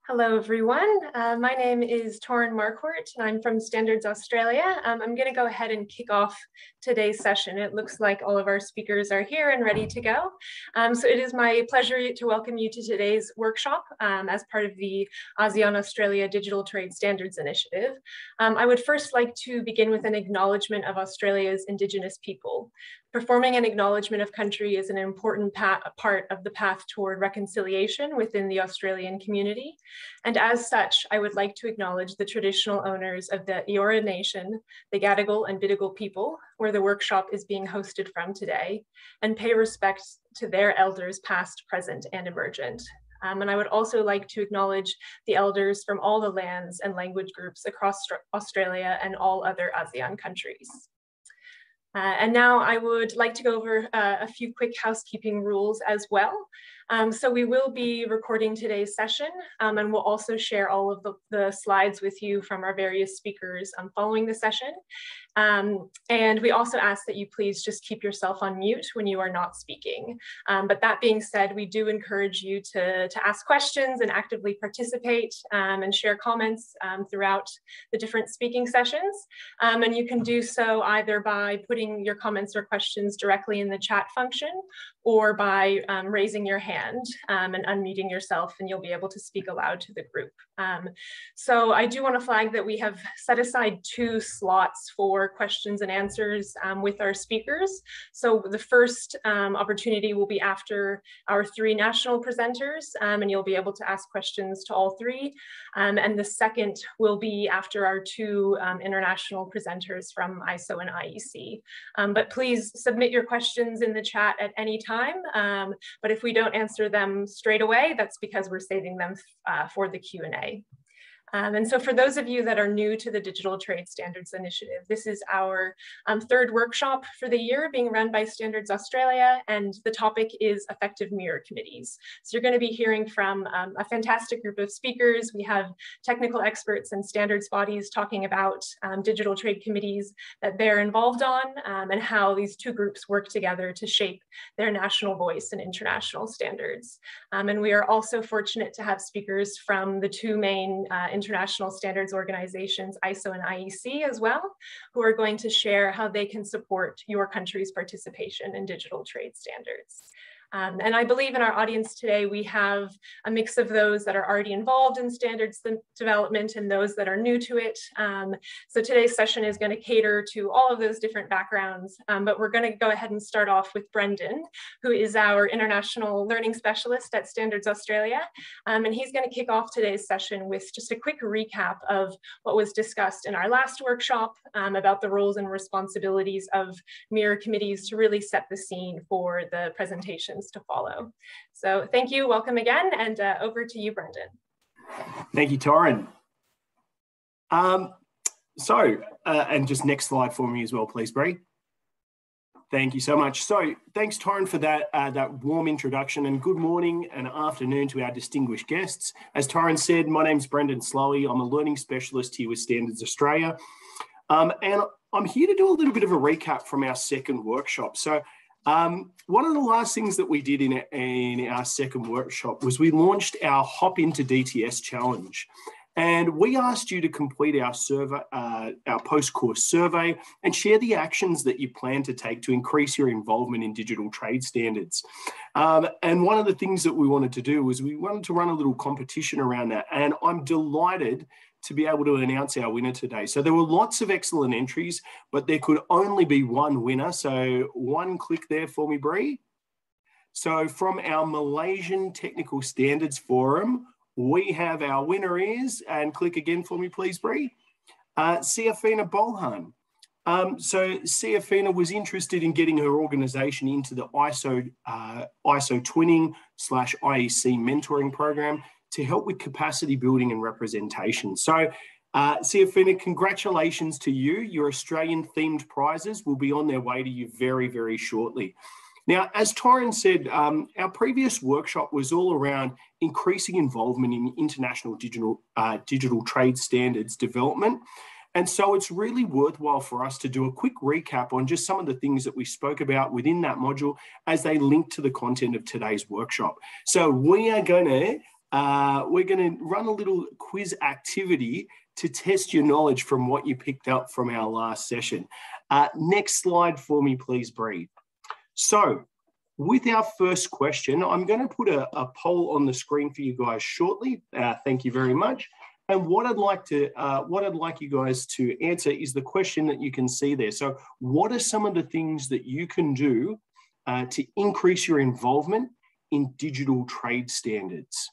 Hello, everyone. My name is Torrin Marquardt, and I'm from Standards Australia. I'm going to go ahead and kick off today's session. It looks like all of our speakers are here and ready to go. So it is my pleasure to welcome you to today's workshop as part of the ASEAN-Australia Digital Trade Standards Initiative. I would first like to begin with an acknowledgement of Australia's Indigenous people. Performing an acknowledgement of country is an important part of the path toward reconciliation within the Australian community. And as such, I would like to acknowledge the traditional owners of the Eora Nation, the Gadigal and Bidigal people, where the workshop is being hosted from today, and pay respect to their elders past, present, and emergent. And I would also like to acknowledge the elders from all the lands and language groups across Australia and all other ASEAN countries. And now I would like to go over a few quick housekeeping rules as well. So we will be recording today's session, and we'll also share all of the slides with you from our various speakers following the session. And we also ask that you please just keep yourself on mute when you are not speaking. But that being said, we do encourage you to ask questions and actively participate and share comments throughout the different speaking sessions. And you can do so either by putting your comments or questions directly in the chat function, or by raising your hand and unmuting yourself, and you'll be able to speak aloud to the group. So I do want to flag that we have set aside 2 slots for questions and answers with our speakers. So the first opportunity will be after our 3 national presenters, and you'll be able to ask questions to all 3. And the second will be after our 2 international presenters from ISO and IEC. But please submit your questions in the chat at any time. But if we don't answer them straight away, that's because we're saving them for the Q&A. And so for those of you that are new to the Digital Trade Standards Initiative, this is our 3rd workshop for the year being run by Standards Australia, and the topic is effective mirror committees. So you're going to be hearing from a fantastic group of speakers. We have technical experts and standards bodies talking about digital trade committees that they're involved on, and how these 2 groups work together to shape their national voice and international standards. And we are also fortunate to have speakers from the 2 main international standards organizations, ISO and IEC as well, who are going to share how they can support your country's participation in digital trade standards. And I believe in our audience today, we have a mix of those that are already involved in standards development and those that are new to it. So today's session is going to cater to all of those different backgrounds, but we're going to go ahead and start off with Brendan, who is our International Learning Specialist at Standards Australia. And he's going to kick off today's session with just a quick recap of what was discussed in our last workshop about the roles and responsibilities of mirror committees to really set the scene for the presentations to follow. So thank you, welcome again, and over to you, Brendan. Thank you, Torrin. And just next slide for me as well, please, Bree. Thank you so much. So thanks, Torrin, for that warm introduction, and good morning and afternoon to our distinguished guests. As Torrin said, my name's Brendan Slowey. I'm a learning specialist here with Standards Australia. And I'm here to do a little bit of a recap from our 2nd workshop. So one of the last things that we did in our 2nd workshop was we launched our Hop into DTS challenge. And we asked you to complete our survey, our post-course survey, and share the actions that you plan to take to increase your involvement in digital trade standards. And one of the things that we wanted to do was we wanted to run a little competition around that. And I'm delighted to be able to announce our winner today. So there were lots of excellent entries, but there could only be one winner. So one click there for me, Bree. So from our Malaysian Technical Standards Forum, we have our winner is, and click again for me, please, Bree, Siafina Bolhan. So Siafina was interested in getting her organisation into the ISO twinning / IEC mentoring program to help with capacity building and representation. So Siafina, congratulations to you. Your Australian themed prizes will be on their way to you very, very shortly. Now, as Torrin said, our previous workshop was all around increasing involvement in international digital trade standards development. And so it's really worthwhile for us to do a quick recap on just some of the things that we spoke about within that module as they link to the content of today's workshop. So we are going to we're going to run a little quiz activity to test your knowledge from what you picked up from our last session. Next slide for me, please, Bree. So with our first question, I'm going to put a poll on the screen for you guys shortly. Thank you very much. And what I'd like you guys to answer is the question that you can see there. So what are some of the things that you can do to increase your involvement in digital trade standards?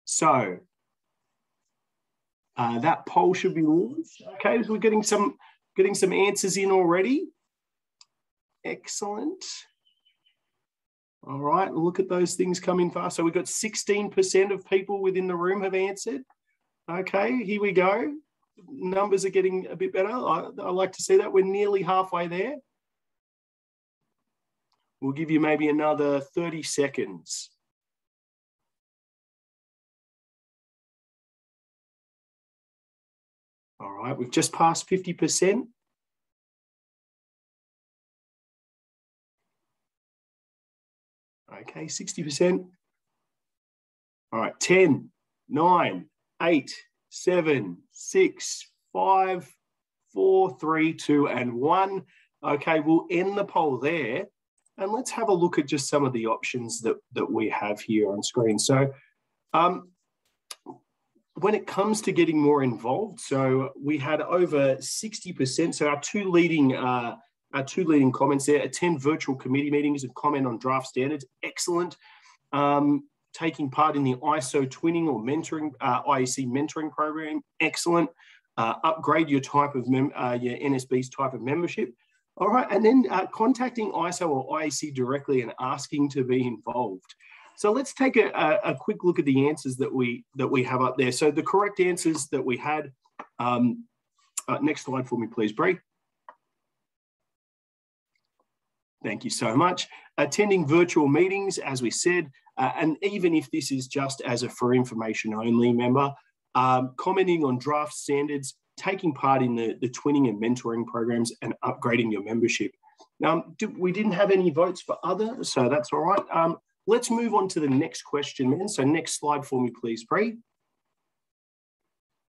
So that poll should be launched. Okay, so we're getting some answers in already. Excellent. All right, look at those things coming fast. So we've got 16% of people within the room have answered. Okay, here we go. Numbers are getting a bit better. I like to see that. We're nearly halfway there. We'll give you maybe another 30 seconds. All right, we've just passed 50%. Okay, 60%. All right, 10, 9, 8, 7, 6, 5, 4, 3, 2, and 1. Okay, we'll end the poll there. And let's have a look at just some of the options that we have here on screen. So when it comes to getting more involved, so we had over 60%. So our two leading comments there: attend virtual committee meetings and comment on draft standards. Excellent. Taking part in the ISO twinning or mentoring, IEC mentoring program. Excellent. Upgrade your type of your NSB's type of membership. All right, and then contacting ISO or IEC directly and asking to be involved. So let's take a quick look at the answers that we have up there. So the correct answers that we had. Next slide for me, please, Bree. Thank you so much. Attending virtual meetings, as we said, and even if this is just as a for information only member, commenting on draft standards, taking part in the twinning and mentoring programs, and upgrading your membership. Now, we didn't have any votes for other, so that's all right. Let's move on to the next question then. So next slide for me, please, Bree.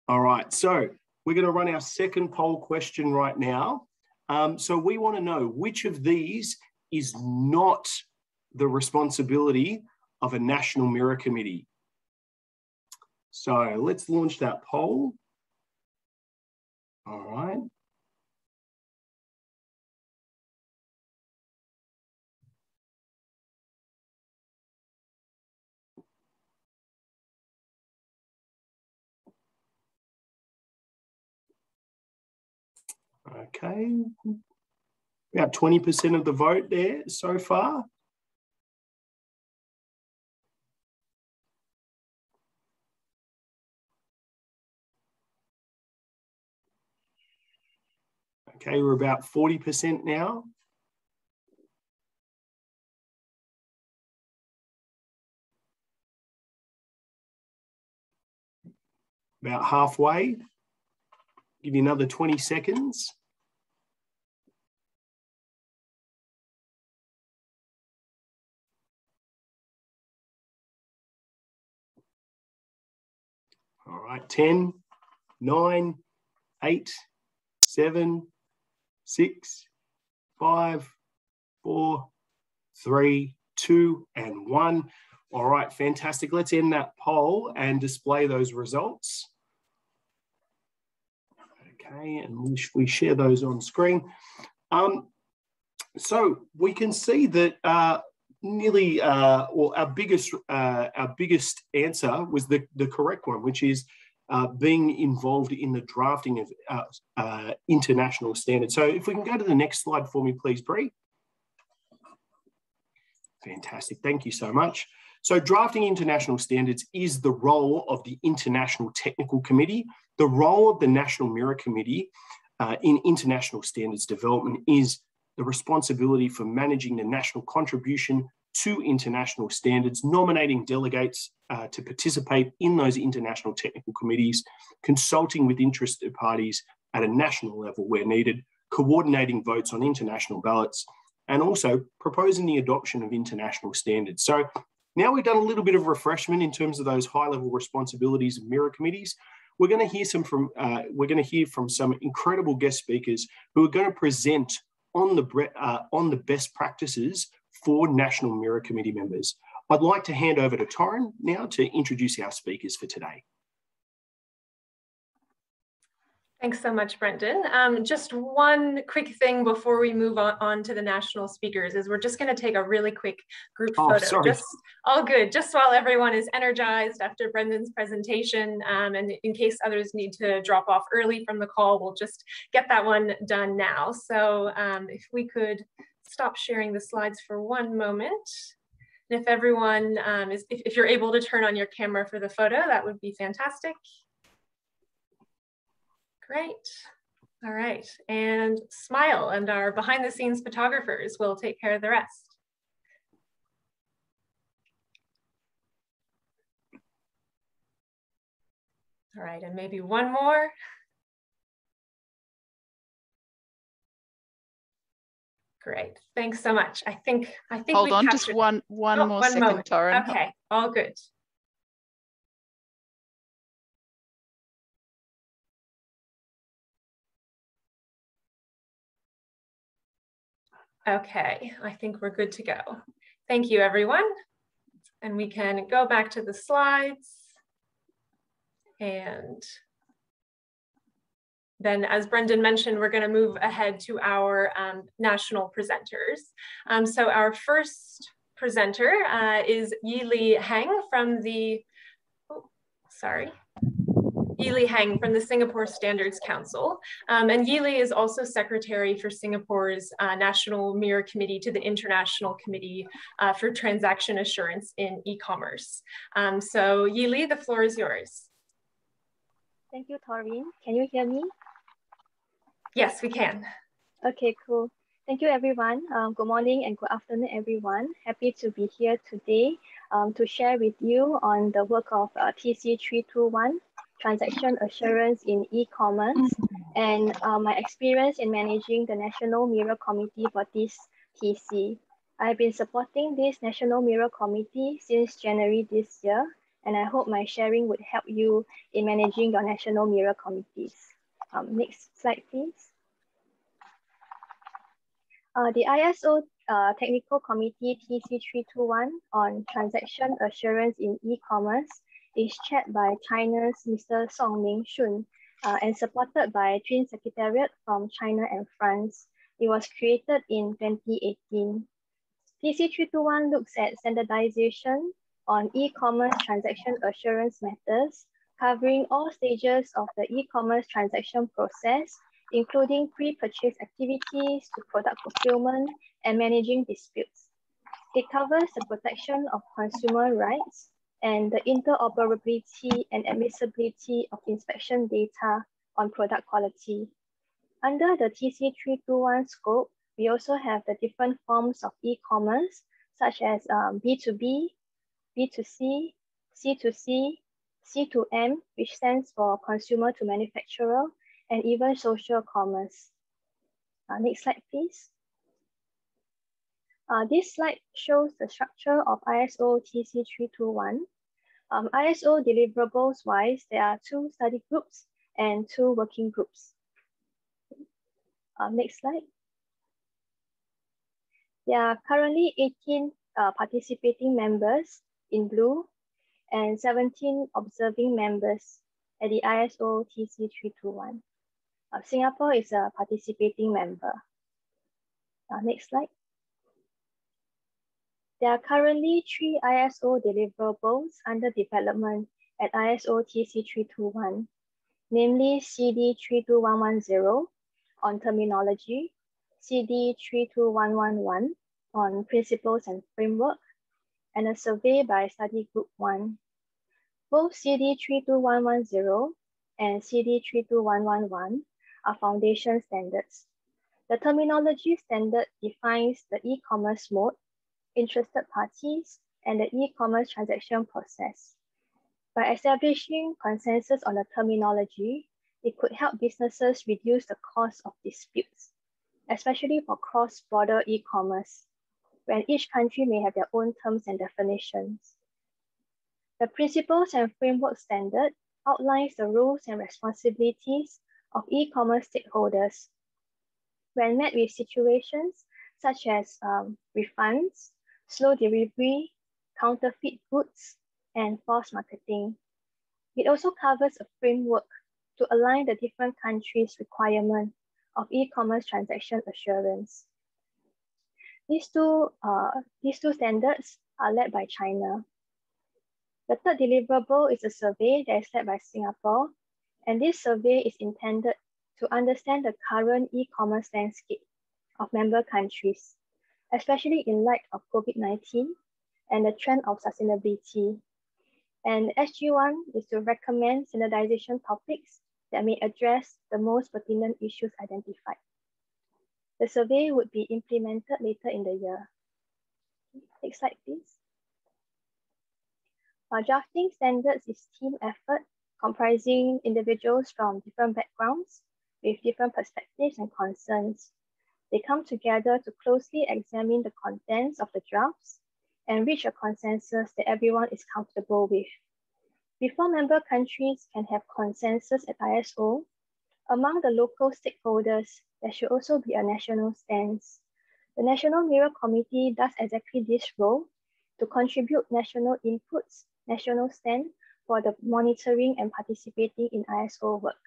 All right, so we're going to run our second poll question right now. So we want to know which of these is not the responsibility of a National Mirror Committee. So let's launch that poll. All right. Okay. About 20% of the vote there so far. Okay, we're about 40% now. About halfway. Give you another 20 seconds. All right, 10, 9, 8, 7, 6, 5, 4, 3, 2, and 1. All right, fantastic. Let's end that poll and display those results. Okay, and we share those on screen. So we can see that nearly, well, our biggest answer was the correct one, which is being involved in the drafting of international standards. So if we can go to the next slide for me, please, Bree. Fantastic, thank you so much. So drafting international standards is the role of the International Technical Committee. The role of the National Mirror Committee in international standards development is the responsibility for managing the national contribution to international standards, nominating delegates to participate in those international technical committees, consulting with interested parties at a national level where needed, coordinating votes on international ballots, and also proposing the adoption of international standards. So Now we've done a little bit of refreshment in terms of those high-level responsibilities of mirror committees. We're going to hear from some incredible guest speakers who are going to present on the best practices for National Mirror Committee members. I'd like to hand over to Torrin now to introduce our speakers for today. Thanks so much, Brendan. Just one quick thing before we move on to the national speakers is we're just going to take a really quick group photo. Sorry. Just all good, just while everyone is energized after Brendan's presentation, and in case others need to drop off early from the call, we'll just get that one done now. So if we could stop sharing the slides for one moment. And if everyone, if you're able to turn on your camera for the photo, that would be fantastic. Great. All right. And smile, and our behind the scenes photographers will take care of the rest. All right. And maybe one more. Great. Thanks so much. I think hold on, just one more second, moment. Torrin. Okay. All good. Okay, I think we're good to go. Thank you, everyone. And we can go back to the slides. And then, as Brendan mentioned, we're going to move ahead to our national presenters. So our first presenter is Yili Hang from the, Yili Hang from the Singapore Standards Council. And Yili is also Secretary for Singapore's National Mirror Committee to the International Committee for Transaction Assurance in E-Commerce. So Yili, the floor is yours. Thank you, Torrin. Can you hear me? Yes, we can. Okay, cool. Thank you, everyone. Good morning and good afternoon, everyone. Happy to be here today to share with you on the work of TC321, Transaction Assurance in E-Commerce, and my experience in managing the National Mirror Committee for this TC. I've been supporting this National Mirror Committee since January this year, and I hope my sharing would help you in managing your National Mirror Committees. Next slide, please. The ISO Technical Committee TC321 on Transaction Assurance in E-Commerce is chaired by China's Mr. Song Ming Shun and supported by a Twin Secretariat from China and France. It was created in 2018. TC321 looks at standardization on e-commerce transaction assurance matters, covering all stages of the e-commerce transaction process, including pre-purchase activities to product fulfillment and managing disputes. It covers the protection of consumer rights and the interoperability and admissibility of inspection data on product quality. Under the TC321 scope, we also have the different forms of e-commerce, such as B2B, B2C, C2C, C2M, which stands for consumer to manufacturer, and even social commerce. Next slide, please. This slide shows the structure of ISO TC321. ISO deliverables-wise, there are 2 study groups and 2 working groups. Next slide. There are currently 18 participating members in blue and 17 observing members at the ISO TC321. Singapore is a participating member. Next slide. There are currently 3 ISO deliverables under development at ISO TC321, namely CD32110 on terminology, CD32111 on principles and framework, and a survey by study group 1. Both CD32110 and CD32111 are foundation standards. The terminology standard defines the e-commerce mode, interested parties, and the e-commerce transaction process. By establishing consensus on the terminology, it could help businesses reduce the cost of disputes, especially for cross-border e-commerce, when each country may have their own terms and definitions. The Principles and Framework Standard outlines the roles and responsibilities of e-commerce stakeholders when met with situations such as refunds, slow delivery, counterfeit goods, and false marketing. It also covers a framework to align the different countries' requirement of e-commerce transaction assurance. These two standards are led by China. The third deliverable is a survey that is led by Singapore, and this survey is intended to understand the current e-commerce landscape of member countries, especially in light of COVID-19 and the trend of sustainability. And SG1 is to recommend standardization topics that may address the most pertinent issues identified. The survey would be implemented later in the year. Next slide, please. Drafting standards is a team effort comprising individuals from different backgrounds with different perspectives and concerns. They come together to closely examine the contents of the drafts and reach a consensus that everyone is comfortable with. Before member countries can have consensus at ISO, among the local stakeholders, there should also be a national stance. The National Mirror Committee does exactly this role to contribute national inputs, national stand for the monitoring and participating in ISO work.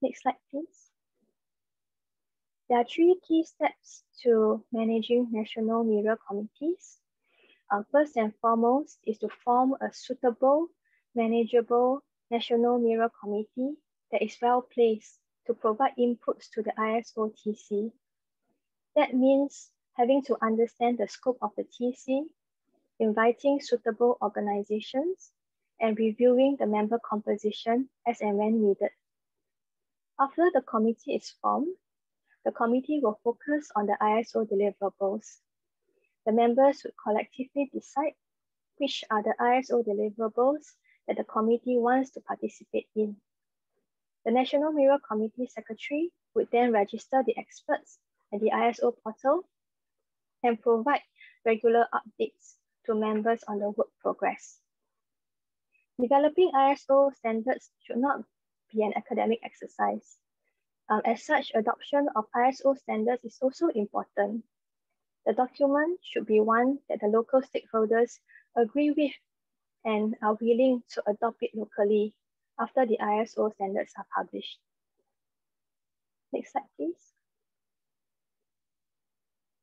Next slide, please. There are 3 key steps to managing national mirror committees. First and foremost is to form a suitable, manageable national mirror committee that is well placed to provide inputs to the ISO TC. That means having to understand the scope of the TC, inviting suitable organizations, and reviewing the member composition as and when needed. After the committee is formed, the committee will focus on the ISO deliverables. The members would collectively decide which are the ISO deliverables that the committee wants to participate in. The National Mirror Committee Secretary would then register the experts at the ISO portal and provide regular updates to members on the work progress. Developing ISO standards should not be an academic exercise. As such, adoption of ISO standards is also important. The document should be one that the local stakeholders agree with and are willing to adopt it locally after the ISO standards are published. Next slide, please.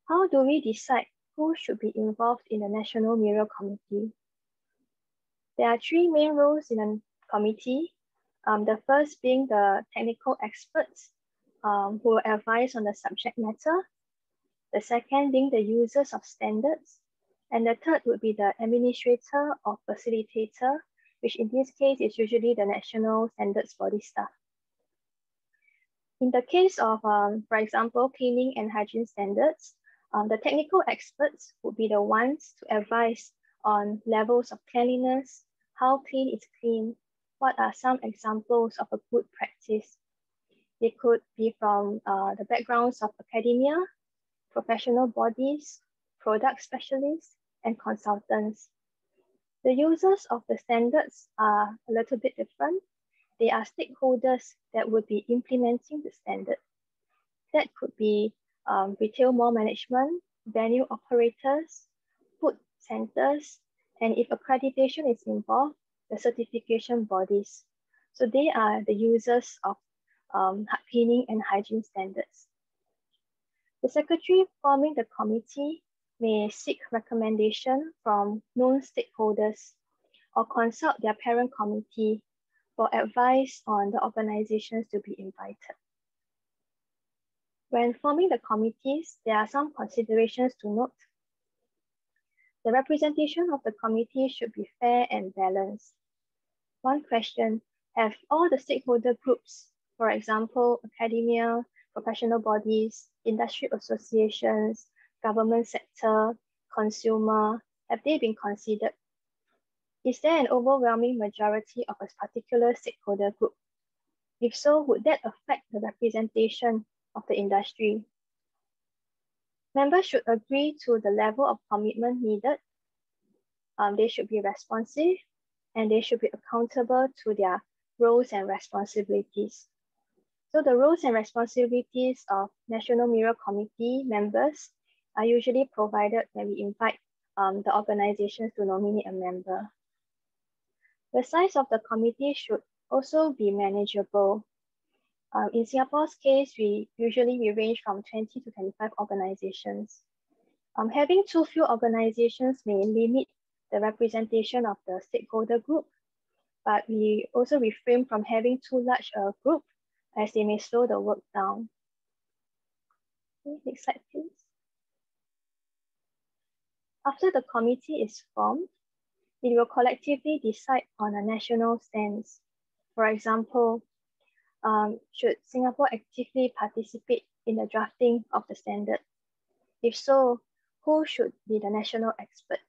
How do we decide who should be involved in the National Mirror Committee? There are 3 main roles in a committee. The first being the technical experts who will advise on the subject matter. The second being the users of standards. And the third would be the administrator or facilitator, which in this case is usually the national standards body staff. In the case of, for example, cleaning and hygiene standards, the technical experts would be the ones to advise on levels of cleanliness, how clean is clean, what are some examples of a good practice. They could be from the backgrounds of academia, professional bodies, product specialists, and consultants. The users of the standards are a little bit different. They are stakeholders that would be implementing the standard. That could be retail mall management, venue operators, food centers, and if accreditation is involved, the certification bodies. So they are the users of cleaning and hygiene standards. The secretary forming the committee may seek recommendation from known stakeholders or consult their parent committee for advice on the organizations to be invited. When forming the committees, there are some considerations to note. The representation of the committee should be fair and balanced. One question, have all the stakeholder groups, for example, academia, professional bodies, industry associations, government sector, consumer, have they been considered? Is there an overwhelming majority of a particular stakeholder group? If so, would that affect the representation of the industry? Members should agree to the level of commitment needed. They should be responsive, and they should be accountable to their roles and responsibilities. So the roles and responsibilities of National Mirror Committee members are usually provided when we invite the organizations to nominate a member. The size of the committee should also be manageable. In Singapore's case, we range from 20 to 25 organizations. Having too few organizations may limit the representation of the stakeholder group, but we also refrain from having too large a group as they may slow the work down. Okay, next slide, please. After the committee is formed, it will collectively decide on a national stance. For example, should Singapore actively participate in the drafting of the standard? If so, who should be the national expert?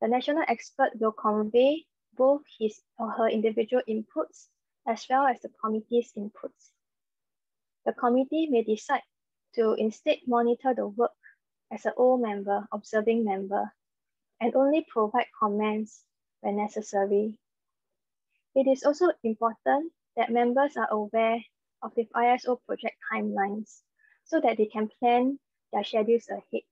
The national expert will convey both his or her individual inputs as well as the committee's inputs. The committee may decide to instead monitor the work as an all member, observing member, and only provide comments when necessary. It is also important that members are aware of the ISO project timelines so that they can plan their schedules ahead.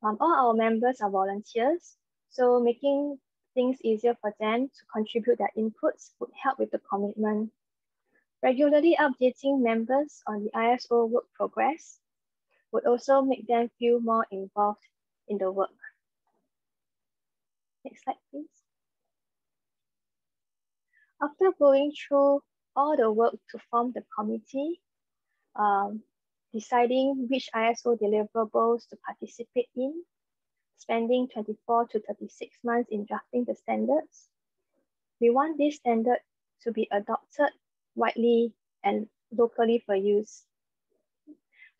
All our members are volunteers, so making things easier for them to contribute their inputs would help with the commitment. Regularly updating members on the ISO work progress would also make them feel more involved in the work. Next slide, please. After going through all the work to form the committee, deciding which ISO deliverables to participate in, spending 24 to 36 months in drafting the standards, we want this standard to be adopted widely and locally for use.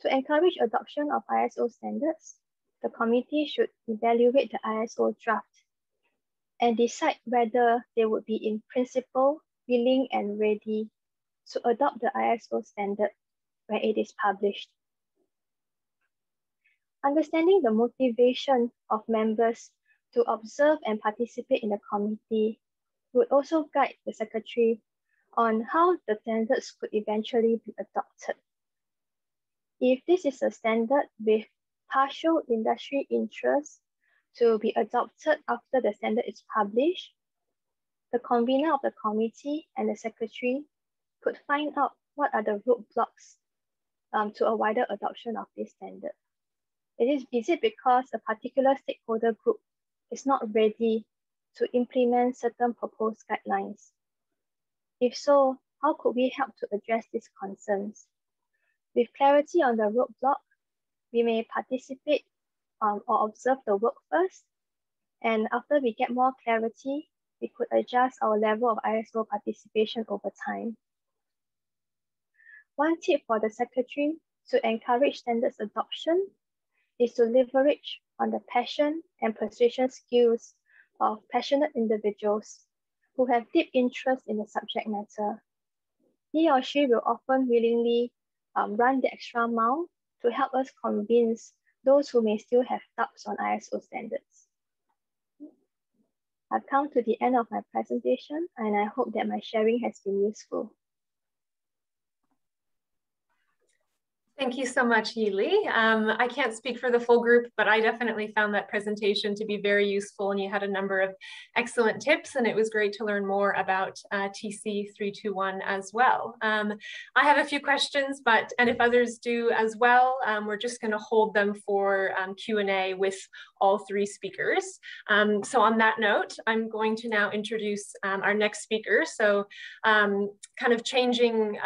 To encourage adoption of ISO standards, the committee should evaluate the ISO draft and decide whether they would be in principle willing and ready to adopt the ISO standard when it is published. Understanding the motivation of members to observe and participate in the committee would also guide the Secretary on how the standards could eventually be adopted. If this is a standard with partial industry interest to be adopted after the standard is published, the convener of the committee and the Secretary could find out what are the roadblocks to a wider adoption of this standard. Is it because a particular stakeholder group is not ready to implement certain proposed guidelines? If so, how could we help to address these concerns? With clarity on the roadblock, we may participate or observe the work first, and after we get more clarity, we could adjust our level of ISO participation over time. One tip for the Secretary to encourage standards adoption is to leverage on the passion and persuasion skills of passionate individuals who have deep interest in the subject matter. He or she will often willingly run the extra mile to help us convince those who may still have doubts on ISO standards. I've come to the end of my presentation, and I hope that my sharing has been useful. Thank you so much, Yi Li. I can't speak for the full group, but I definitely found that presentation to be very useful, and you had a number of excellent tips, and it was great to learn more about TC321 as well. I have a few questions, and if others do as well, we're just going to hold them for Q&A with all three speakers. So on that note, I'm going to now introduce our next speaker. So kind of changing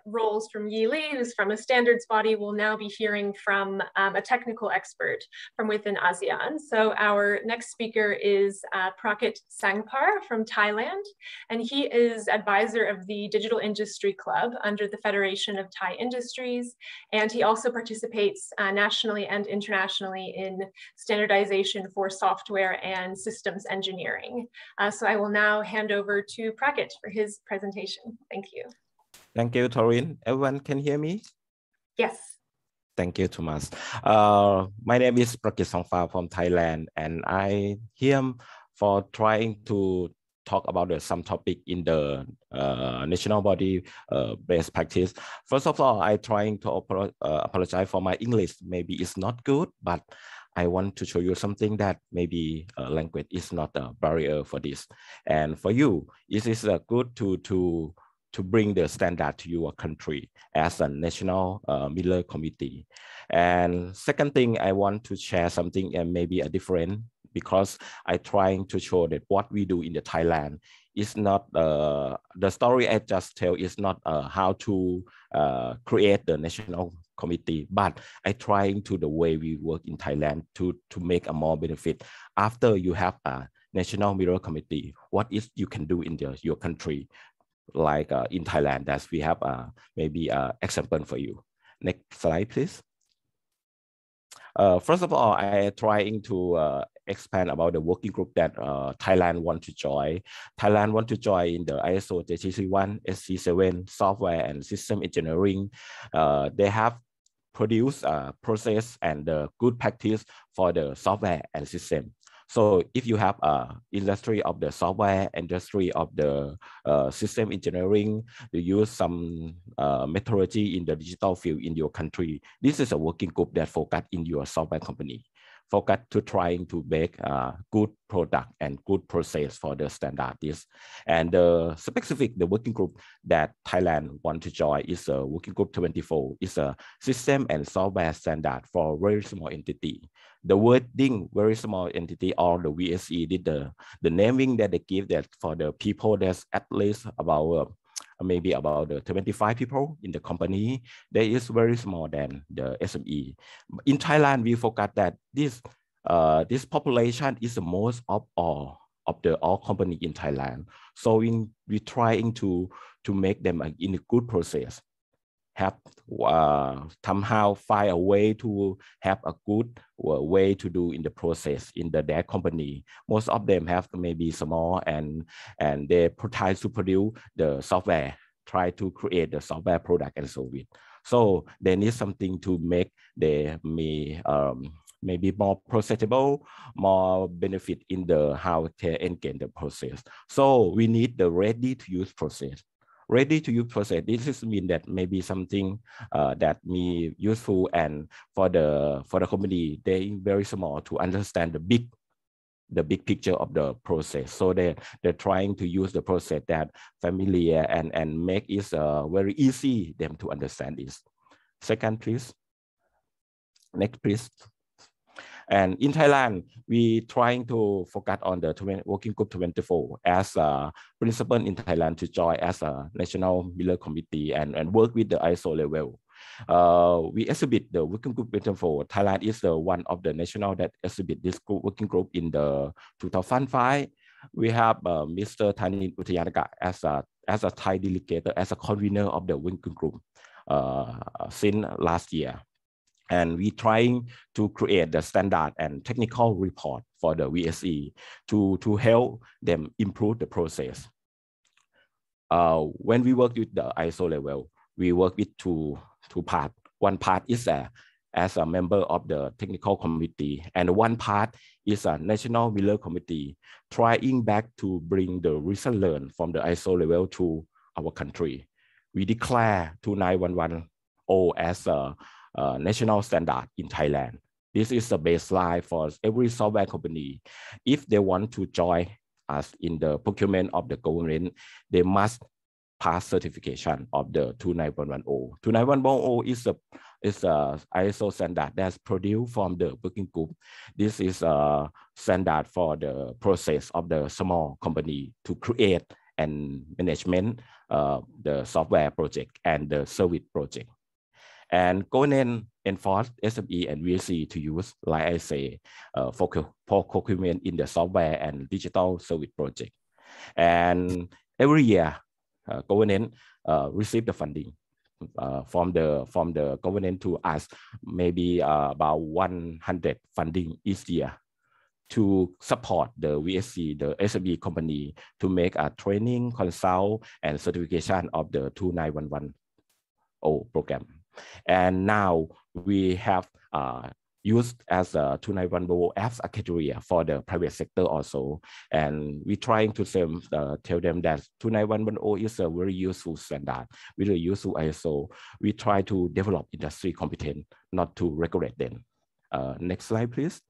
roles from Yi Li, who's from a standards body, will now be hearing from a technical expert from within ASEAN. So our next speaker is Prakit Sangpar from Thailand, and he is advisor of the Digital Industry Club under the Federation of Thai Industries, and he also participates nationally and internationally in standardization for software and systems engineering. So I will now hand over to Prakit for his presentation. Thank you. Thank you, Torin. Everyone can hear me? Yes. Thank you, Thomas. My name is Prakit Songfa from Thailand, and I here for trying to talk about some topic in the national body best practice. First of all, I trying to apologize for my English. Maybe it's not good, but I want to show you something that maybe language is not a barrier for this. And for you, it is good to bring the standard to your country as a national Miller committee. And second thing, I want to share something and maybe a different, because I trying to show that what we do in the Thailand is not the story I just tell is not how to create the national committee, but I trying to the way we work in Thailand to make a more benefit. After you have a national mirror committee, what is you can do in your country, like in Thailand, that we have maybe example for you. Next slide, please. First of all, I trying to expand about the working group that Thailand want to join. Thailand want to join in the ISO 13481, SC7 software and system engineering. They have produced a process and the good practice for the software and system. So if you have industry of the software, industry of the system engineering, you use some methodology in the digital field in your country, this is a working group that focus in your software company, focus to trying to make a good product and good process for the standard. This and the working group that Thailand want to join is a working group 24. It's a system and software standard for very small entity. The wording very small entity or the VSE did the naming that they give that for the people that's at least about maybe about 25 people in the company. There is very small than the SME. In Thailand, we forgot that this population is the most of all company in Thailand. So we trying to make them in a good process, have somehow find a way to have a good way to do in the process in their company. Most of them have maybe small and they try to produce the software, try to create the software product and so on. So they need something to make them maybe more processable, more benefit in the how they engage the process. So we need the ready to use process. Ready to use process. This is mean that maybe something that me useful, and for the company they very small to understand the big picture of the process. So they're trying to use the process that familiar and make it very easy them to understand this. Second, please. Next, please. And in Thailand, we trying to focus on the working group 24 as a principle in Thailand to join as a national Miller committee and work with the ISO level. We exhibit the working group 24. Thailand is one of the national that exhibit this working group in the 2005. We have Mr. Thanin Uttayanaka as a Thai delegate, as a convener of the working group since last year. And we trying to create the standard and technical report for the VSE to help them improve the process. When we work with the ISO level, we work with two parts. One part is as a member of the technical committee, and one part is a national Miller committee trying back to bring the result learned from the ISO level to our country. We declare 29110 as a national standard in Thailand. This is the baseline for every software company. If they want to join us in the procurement of the government, they must pass certification of the 29110. 29110 is a ISO standard that's produced from the working group. This is a standard for the process of the small company to create and management the software project and the service project. And governance enforce SME and VSE to use, like I say, for procurement in the software and digital service project. And every year, governance receive the funding from the government to us, maybe about 100 funding each year to support the VSC, the SME company, to make a training, consult, and certification of the 29110 program. And now we have used as a 2910 as a criteria for the private sector also. And we're trying to tell them that 29110 is a very useful standard, very useful ISO. We try to develop industry competence, not to regulate them. Next slide, please.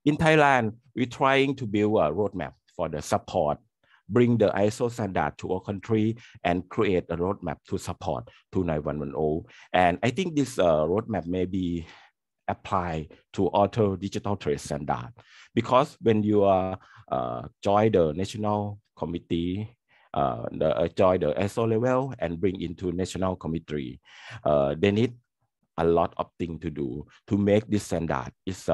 In Thailand, we're trying to build a roadmap for the support, bring the ISO standard to our country and create a roadmap to support 29110. And I think this roadmap may be applied to other digital trade standard, because when you join the national committee, join the ISO level and bring into national committee, they need a lot of things to do to make this standard is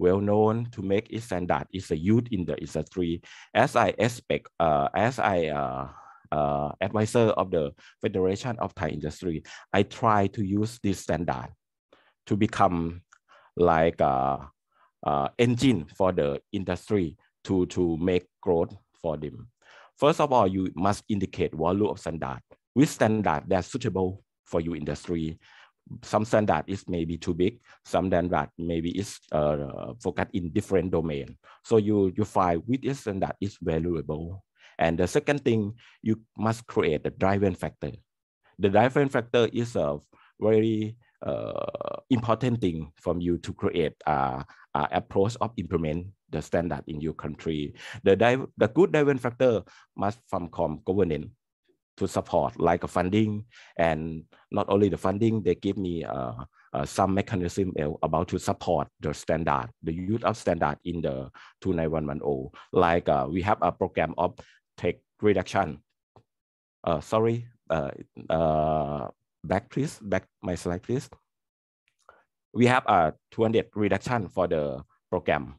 well known, to make it standard is a youth in the industry. As I expect, advisor of the Federation of Thai Industry, I try to use this standard to become like engine for the industry to make growth for them. First of all, you must indicate value of standard, which standard that's suitable for your industry. Some standard is maybe too big, some standard maybe is focused in different domain. So you find which standard is valuable. And the second thing, you must create the driving factor. The driving factor is a very important thing from you to create a approach of implement the standard in your country. The good driving factor must from governance to support, like a funding, and not only the funding, they give me some mechanism about to support the standard, the use of standard in the 29110. Like we have a program of take reduction. Back please, back my slide please. We have a 200 reduction for the program.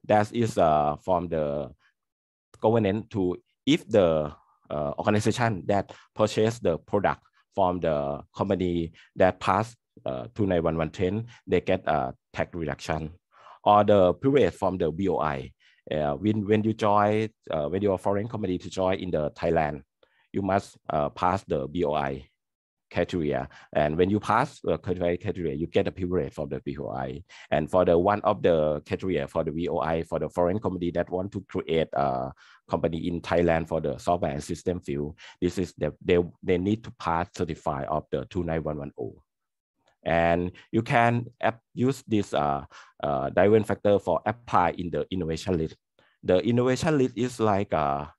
That is from the governance to, if the organization that purchase the product from the company that pass 29110, they get a tax reduction. Or the period from the BOI. When you join, when you are foreign company to join in the Thailand, you must pass the BOI criteria, and when you pass the criteria, you get a privilege from the BOI. And for the one of the criteria for the BOI, for the foreign company that want to create a company in Thailand for the software and system field, this is they need to pass certify of the 29110. And you can use this driving factor for apply in the innovation list. The innovation list is like a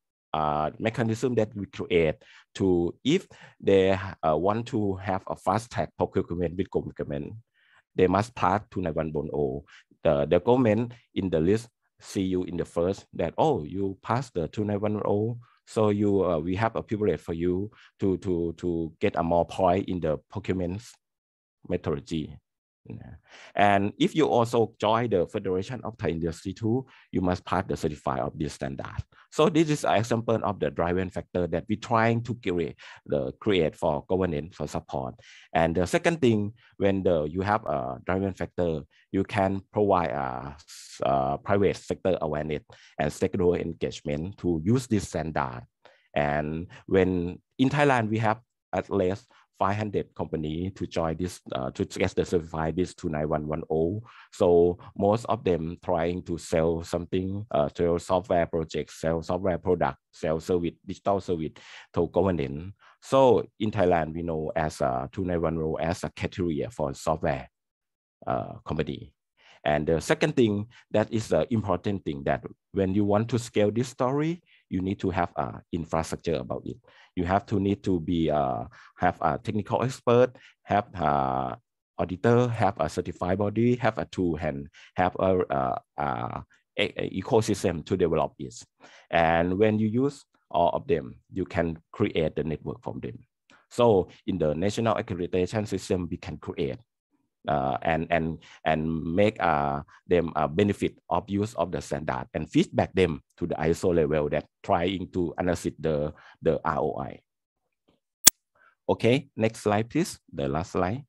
mechanism that we create to, if they want to have a fast track procurement with government, they must pass 29110. The government in the list see you in the first that, oh, you pass the 29110, so you we have a privilege for you to get a more point in the procurement methodology. And if you also join the Federation of Thai Industry too, you must pass the certified of this standard. So this is an example of the driving factor that we're trying to create for governance, for support. And the second thing, when you have a driving factor, you can provide a private sector awareness and stakeholder engagement to use this standard. And when in Thailand, we have at least 500 companies to join this, to get the certified this 29110. So most of them trying to sell something, sell software projects, sell software product, sell service, digital service to governance. So in Thailand, we know as 29110 as a criteria for software company. And the second thing that is the important thing, that when you want to scale this story, you need to have an infrastructure about it. You have to need to be have a technical expert, have a auditor, have a certified body, have a tool, and have a ecosystem to develop it. And when you use all of them, you can create the network from them. So in the national accreditation system, we can create and make them a benefit of use of the standard and feedback them to the ISO level that trying to analyze the ROI. Okay, next slide, please. The last slide.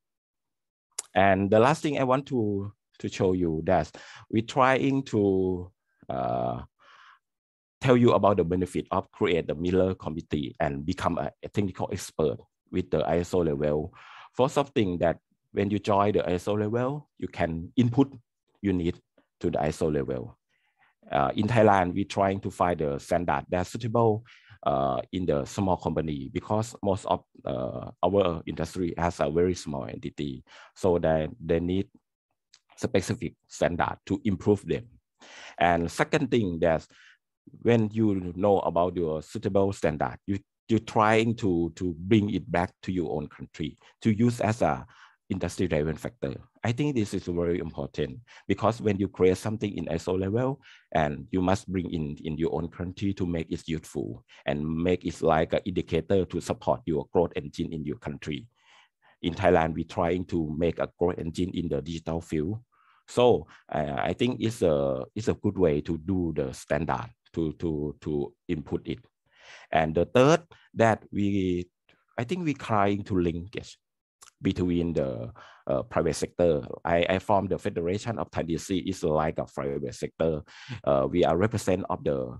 And the last thing I want to show you that we're trying to tell you about the benefit of create the Miller committee and become a technical expert with the ISO level. First of thing that when you join the ISO level, you can input you need to the ISO level. In Thailand, we're trying to find the standard that's suitable in the small company, because most of our industry has a very small entity, so that they need specific standard to improve them. And second thing, that when you know about your suitable standard, you're trying to bring it back to your own country to use as a industry driven factor. I think this is very important, because when you create something in ISO level, and you must bring in your own country to make it useful and make it like an indicator to support your growth engine in your country. In Thailand, we're trying to make a growth engine in the digital field. So I think it's a good way to do the standard to input it. And the third, that I think we're trying to link it between the private sector. I from the Federation of Thai DC is like a private sector. We are represent of the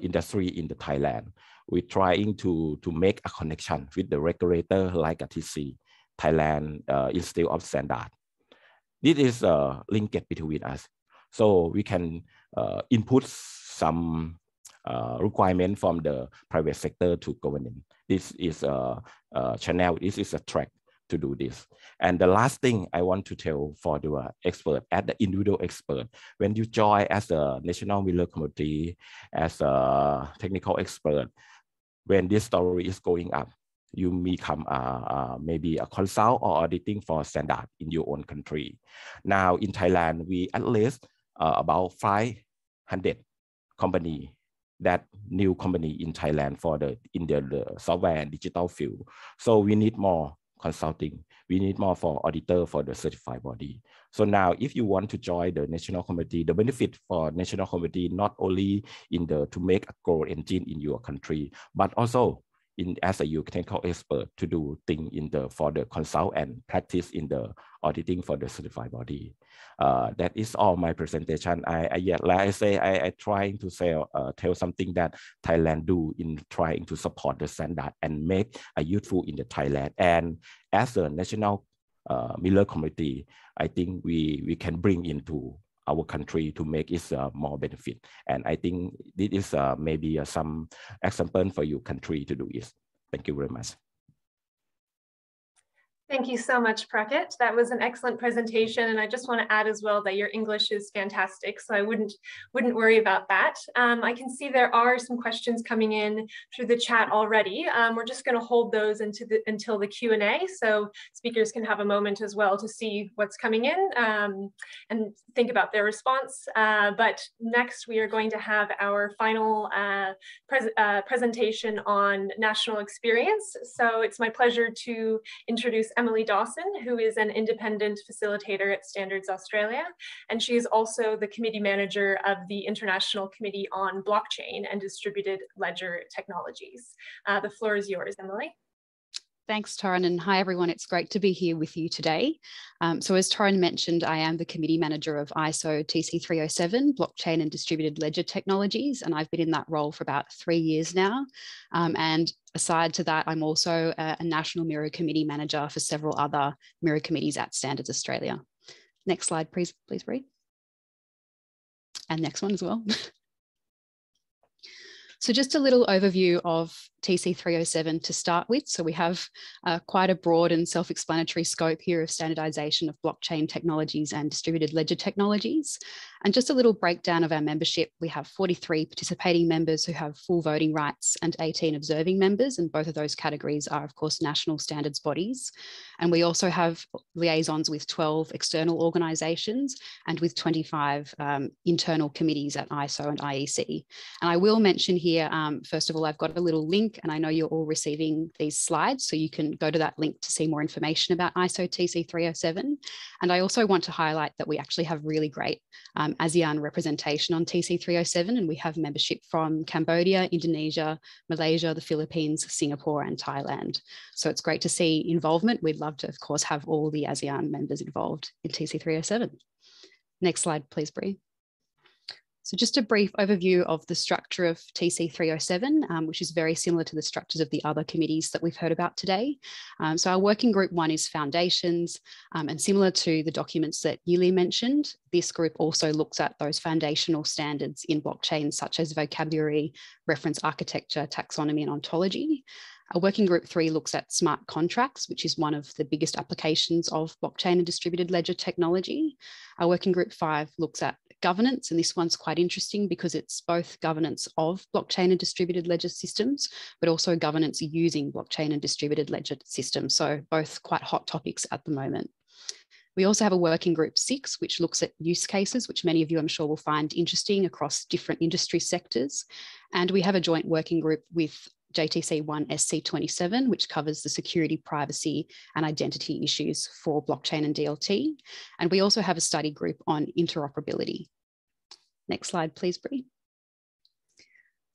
industry in the Thailand. We're trying to make a connection with the regulator like a TC, Thailand Institute of Standard. This is a linkage between us. So we can input some requirement from the private sector to government. This is a channel, this is a track to do this. And the last thing I want to tell for the expert, as the individual expert, when you join as a National Miller Committee, as a technical expert, when this story is going up, you become maybe a consult or auditing for standard in your own country. Now in Thailand, we at least about 500 company, that new company in Thailand for the software and digital field. So we need more consulting. We need more for auditor for the certified body. So now if you want to join the national committee, the benefit for national committee, not only to make a growth engine in your country, but also as a technical expert to do things for the consult and practice in the auditing for the certified body. That is all my presentation. Like I say, I trying to tell something that Thailand do in trying to support the standard and make a useful in the Thailand. And as a national Miller Committee, I think we can bring into our country to make it more benefit. And I think this is maybe some example for your country to do it. Thank you very much. Thank you so much, Prakit. That was an excellent presentation, and I just want to add as well that your English is fantastic, so I wouldn't worry about that. I can see there are some questions coming in through the chat already. We're just going to hold those until the Q&A, so speakers can have a moment as well to see what's coming in and think about their response. But next, we are going to have our final presentation on national experience. So it's my pleasure to introduce Emily Dawson, who is an independent facilitator at Standards Australia, and she is also the committee manager of the International Committee on Blockchain and Distributed Ledger Technologies. The floor is yours, Emily. Thanks, Torrin, and hi everyone. It's great to be here with you today. So as Torrin mentioned, I am the committee manager of ISO TC307, Blockchain and Distributed Ledger Technologies, and I've been in that role for about 3 years now. And aside to that, I'm also a National Mirror Committee manager for several other mirror committees at Standards Australia. Next slide, please, Bree. And next one as well. So just a little overview of TC307 to start with. So we have quite a broad and self-explanatory scope here of standardization of blockchain technologies and distributed ledger technologies. And just a little breakdown of our membership. We have 43 participating members who have full voting rights and 18 observing members. And both of those categories are, of course, national standards bodies. And we also have liaisons with 12 external organizations and with 25 internal committees at ISO and IEC. And I will mention here, first of all, I've got a little link, and I know you're all receiving these slides, so you can go to that link to see more information about ISO TC307. And I also want to highlight that we actually have really great ASEAN representation on TC307, and we have membership from Cambodia, Indonesia, Malaysia, the Philippines, Singapore, and Thailand. So it's great to see involvement. We'd love to, of course, have all the ASEAN members involved in TC307. Next slide, please, Bree. So just a brief overview of the structure of TC307, which is very similar to the structures of the other committees that we've heard about today. So our working group 1 is foundations, and similar to the documents that Yili mentioned, this group also looks at those foundational standards in blockchain, such as vocabulary, reference architecture, taxonomy, and ontology. Our working group 3 looks at smart contracts, which is one of the biggest applications of blockchain and distributed ledger technology. Our working group 5 looks at governance, and this one's quite interesting because it's both governance of blockchain and distributed ledger systems, but also governance using blockchain and distributed ledger systems. So both quite hot topics at the moment. We also have a working group 6, which looks at use cases, which many of you I'm sure will find interesting across different industry sectors. And we have a joint working group with JTC1 SC27, which covers the security, privacy, and identity issues for blockchain and DLT. And we also have a study group on interoperability. Next slide, please, Bree.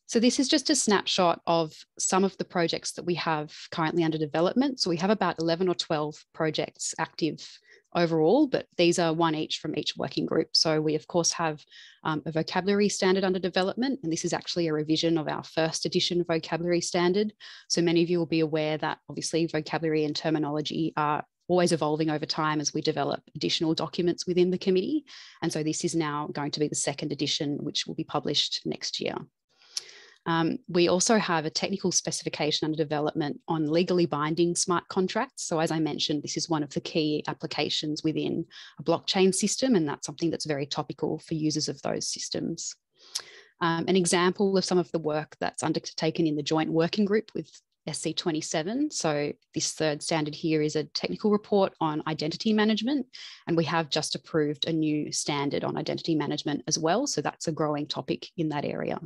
So this is just a snapshot of some of the projects that we have currently under development. So we have about 11 or 12 projects active overall, but these are one each from each working group. So we of course have a vocabulary standard under development, and this is actually a revision of our first edition vocabulary standard. So many of you will be aware that obviously vocabulary and terminology are always evolving over time as we develop additional documents within the committee. And so this is now going to be the second edition, which will be published next year. We also have a technical specification under development on legally binding smart contracts. So as I mentioned, this is one of the key applications within a blockchain system, and that's something that's very topical for users of those systems. An example of some of the work that's undertaken in the joint working group with SC27. So this third standard here is a technical report on identity management, and we have just approved a new standard on identity management as well. So that's a growing topic in that area.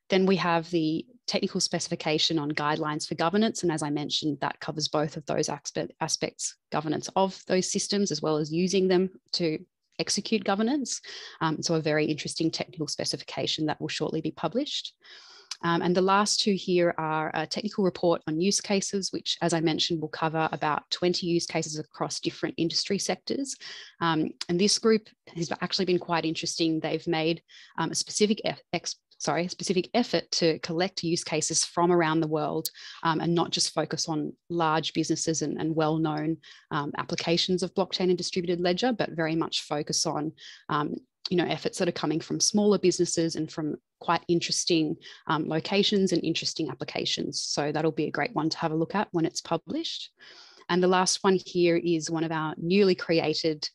Then we have the technical specification on guidelines for governance. And as I mentioned, that covers both of those aspects, governance of those systems, as well as using them to execute governance. So a very interesting technical specification that will shortly be published. And the last two here are a technical report on use cases, which, as I mentioned, will cover about 20 use cases across different industry sectors. And this group has actually been quite interesting. They've made a specific effort to collect use cases from around the world, and not just focus on large businesses and well-known applications of blockchain and distributed ledger, but very much focus on efforts that are coming from smaller businesses and from quite interesting locations and interesting applications. So that'll be a great one to have a look at when it's published. And the last one here is one of our newly created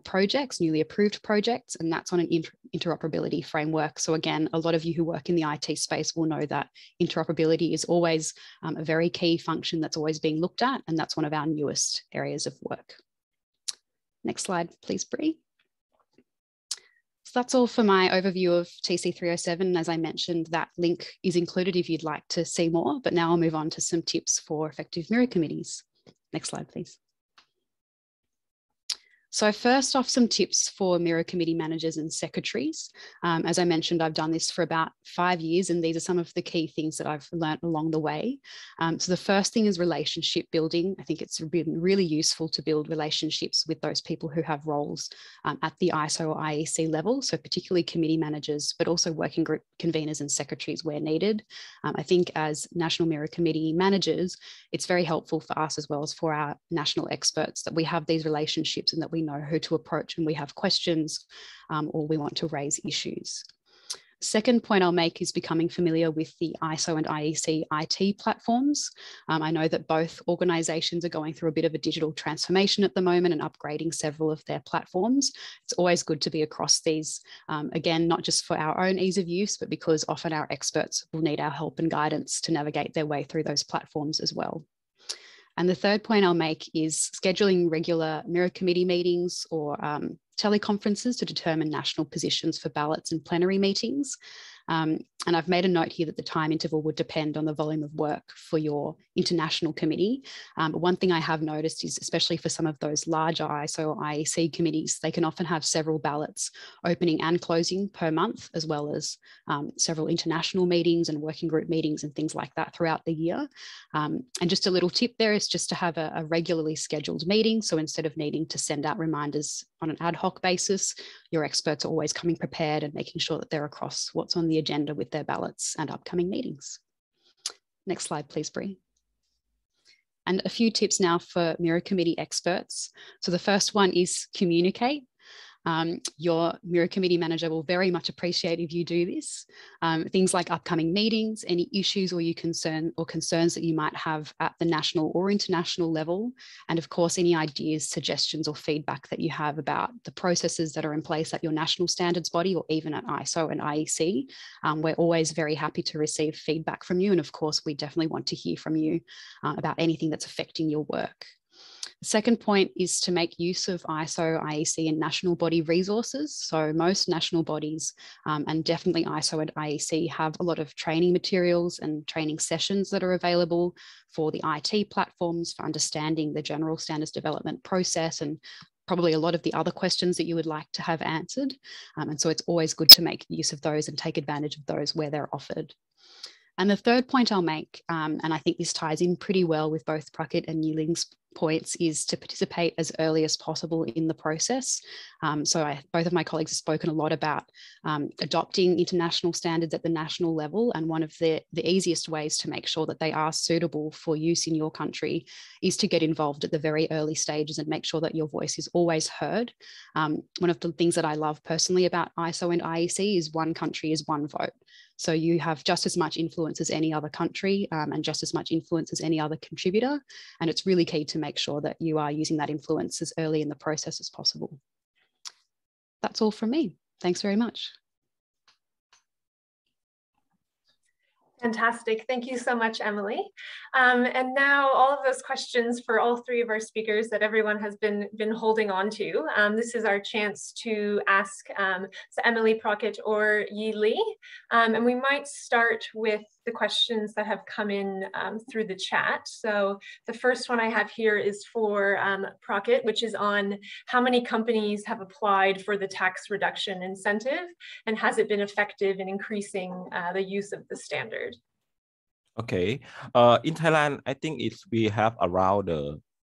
projects, newly approved projects, and that's on an interoperability framework. So again, a lot of you who work in the IT space will know that interoperability is always a very key function that's always being looked at, and that's one of our newest areas of work. Next slide, please, Bree. So that's all for my overview of TC307. As I mentioned, that link is included if you'd like to see more, but now I'll move on to some tips for effective mirror committees. Next slide, please. So first off, some tips for mirror committee managers and secretaries. As I mentioned, I've done this for about 5 years, and these are some of the key things that I've learned along the way. So the first thing is relationship building. I think it's been really useful to build relationships with those people who have roles at the ISO or IEC level, so particularly committee managers, but also working group conveners and secretaries where needed. I think as National Mirror Committee managers, it's very helpful for us as well as for our national experts that we have these relationships and that we know who to approach when we have questions or we want to raise issues. Second point I'll make is becoming familiar with the ISO and IEC IT platforms. I know that both organisations are going through a bit of a digital transformation at the moment and upgrading several of their platforms. It's always good to be across these, again, not just for our own ease of use, but because often our experts will need our help and guidance to navigate their way through those platforms as well. And the third point I'll make is scheduling regular mirror committee meetings or teleconferences to determine national positions for ballots and plenary meetings. And I've made a note here that the time interval would depend on the volume of work for your international committee. But one thing I have noticed is, especially for some of those larger ISO or IEC committees, they can often have several ballots opening and closing per month, as well as several international meetings and working group meetings and things like that throughout the year. And just a little tip there is just to have a regularly scheduled meeting. So instead of needing to send out reminders on an ad hoc basis. Your experts are always coming prepared and making sure that they're across what's on the agenda with their ballots and upcoming meetings. Next slide, please, Bree. And a few tips now for Mirror Committee experts. So the first one is communicate. Your Mirror Committee manager will very much appreciate if you do this. Things like upcoming meetings, any issues or concerns that you might have at the national or international level, and of course, any ideas, suggestions or feedback that you have about the processes that are in place at your national standards body or even at ISO and IEC. We're always very happy to receive feedback from you. And of course, we definitely want to hear from you about anything that's affecting your work. The second point is to make use of ISO, IEC and national body resources. So most national bodies and definitely ISO and IEC have a lot of training materials and training sessions that are available for the IT platforms for understanding the general standards development process and probably a lot of the other questions that you would like to have answered. And so it's always good to make use of those and take advantage of those where they're offered. And the third point I'll make, and I think this ties in pretty well with both Prakit and Yuling's points, is to participate as early as possible in the process. Both of my colleagues have spoken a lot about adopting international standards at the national level, and one of the easiest ways to make sure that they are suitable for use in your country is to get involved at the very early stages and make sure that your voice is always heard. One of the things that I love personally about ISO and IEC is one country is one vote. So you have just as much influence as any other country and just as much influence as any other contributor. And it's really key to make sure that you are using that influence as early in the process as possible. That's all from me. Thanks very much. Fantastic. Thank you so much, Emily. And now all of those questions for all three of our speakers that everyone has been holding on to. This is our chance to ask so Emily, Prakit, or Yi Li. And we might start with the questions that have come in through the chat. So the first one I have here is for Prakit, which is on how many companies have applied for the tax reduction incentive, and has it been effective in increasing the use of the standard? Okay, in Thailand, I think we have around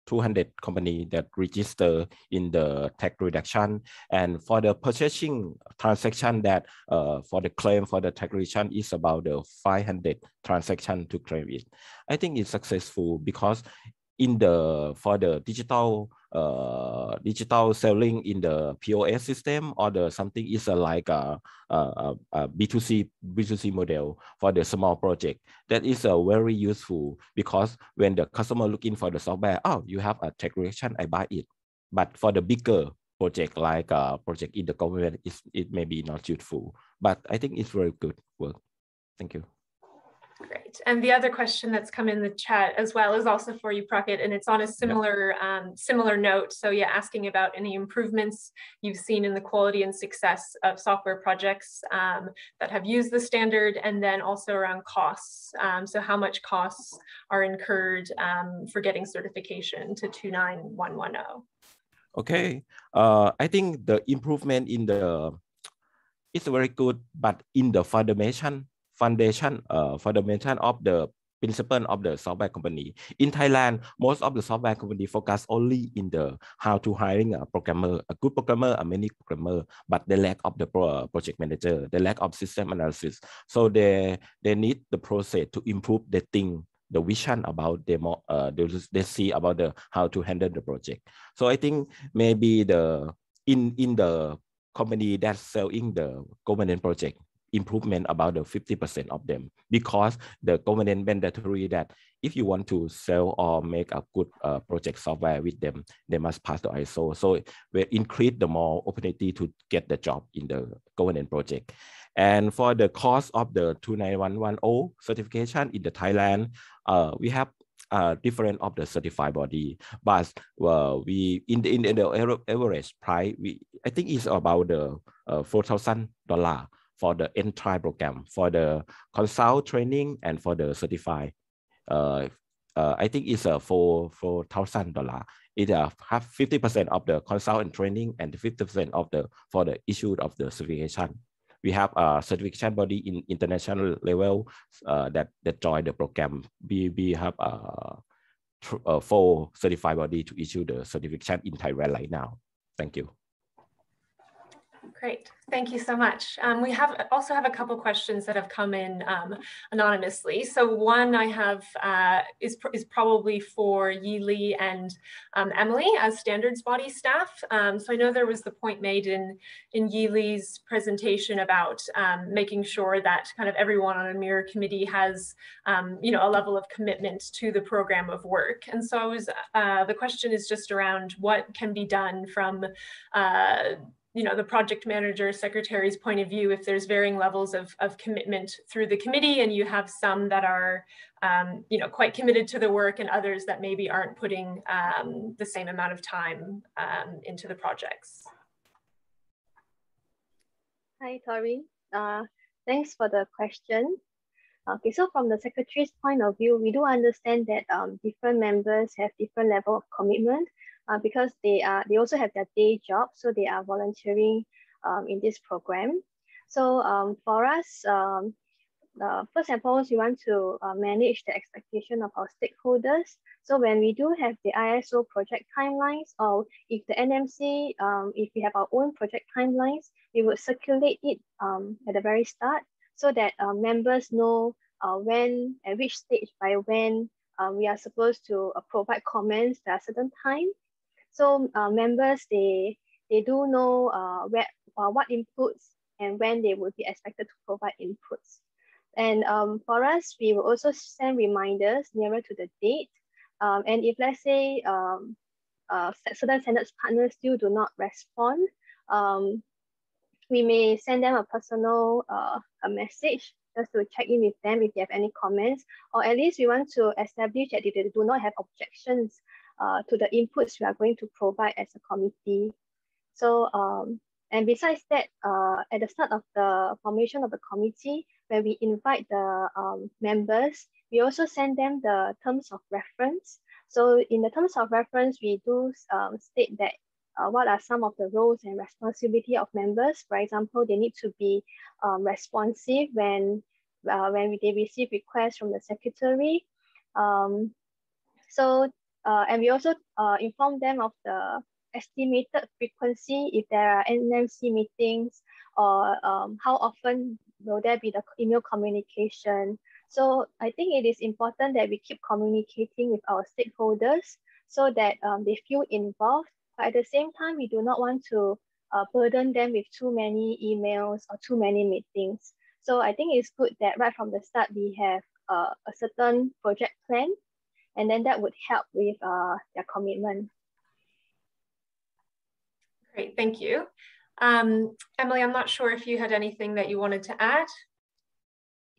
200 companies that register in the tax reduction, and for the purchasing transaction that for the claim for the tax reduction is about 500 transaction to claim it. I think it's successful because for the digital selling in the POS system, or something is like a B2C model for the small project. That is very useful because when the customer looking for the software, oh, you have a tax reduction, I buy it. But for the bigger project, like a project in the government, it may be not useful. But I think it's very good work. Thank you. Great. And the other question that's come in the chat as well is also for you, Prakit, and it's on a similar similar note. So yeah, asking about any improvements you've seen in the quality and success of software projects that have used the standard, and then also around costs. So how much costs are incurred for getting certification to 29110? Okay. I think the improvement in it's very good, but in the foundation of the principle of the software company. In Thailand, most of the software company focus only in the how to hiring a programmer, a good programmer, a many programmer, but the lack of the project manager, the lack of system analysis. So they need the process to improve the thing, the vision about they see about how to handle the project. So I think maybe in the company that's selling the government project, improvement about the 50% of them, because the government mandatory that if you want to sell or make a good project software with them, they must pass the ISO. So we increase the more opportunity to get the job in the government project. And for the cost of the 29110 certification in the Thailand, we have different of the certified body, but we in the average price, I think it's about the $4,000 for the entire program, for the consult training and for the certified. I think it's $4,000. It have 50% of the consult and training and 50% of for the issue of the certification. We have a certification body in international level that join the program. We have 4 certified body to issue the certification in Thailand right now. Thank you. Great, thank you so much. We also have a couple questions that have come in anonymously. So one I have is probably for Yi-Li and Emily as standards body staff. So I know there was the point made in Yi-Li's presentation about making sure that kind of everyone on a mirror committee has a level of commitment to the program of work. And so the question is just around what can be done from the project manager, secretary's point of view, if there's varying levels of commitment through the committee, and you have some that are, quite committed to the work, and others that maybe aren't putting the same amount of time into the projects. Hi, Tori. Thanks for the question. Okay, so from the secretary's point of view, we do understand that different members have different level of commitment. Because they also have their day job, so they are volunteering in this program. So for us, first and foremost, we want to manage the expectation of our stakeholders. So when we do have the ISO project timelines, or if the NMC, if we have our own project timelines, we would circulate it at the very start so that members know when, at which stage, by when we are supposed to provide comments at a certain time. So members, they do know what inputs and when they would be expected to provide inputs. And for us, we will also send reminders nearer to the date. And if, let's say, certain standards partners still do not respond, we may send them a personal a message just to check in with them if they have any comments, or at least we want to establish that they do not have objections to the inputs we are going to provide as a committee. So, and besides that, at the start of the formation of the committee, when we invite the members, we also send them the terms of reference. So in the terms of reference, we do state that what are some of the roles and responsibility of members. For example, they need to be responsive when they receive requests from the secretary. And we also inform them of the estimated frequency if there are NMC meetings, or how often will there be the email communication. So I think it is important that we keep communicating with our stakeholders so that they feel involved. But at the same time, we do not want to burden them with too many emails or too many meetings. So I think it's good that right from the start, we have a certain project plan, and then that would help with their commitment. Great, thank you. Emily, I'm not sure if you had anything that you wanted to add.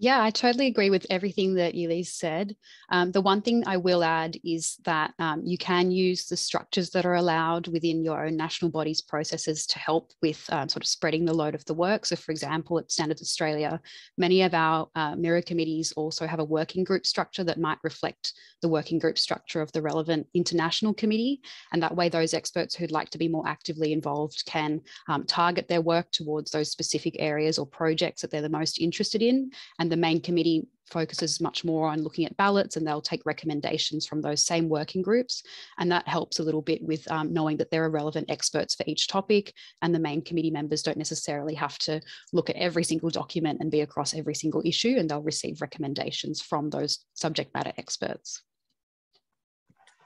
Yeah, I totally agree with everything that Yi-Li said. The one thing I will add is that you can use the structures that are allowed within your own national body's processes to help with sort of spreading the load of the work. So for example, at Standards Australia, many of our mirror committees also have a working group structure that might reflect the working group structure of the relevant international committee. And that way, those experts who'd like to be more actively involved can target their work towards those specific areas or projects that they're the most interested in. And the main committee focuses much more on looking at ballots, and they'll take recommendations from those same working groups. And that helps a little bit with knowing that there are relevant experts for each topic, and the main committee members don't necessarily have to look at every single document and be across every single issue, and they'll receive recommendations from those subject matter experts.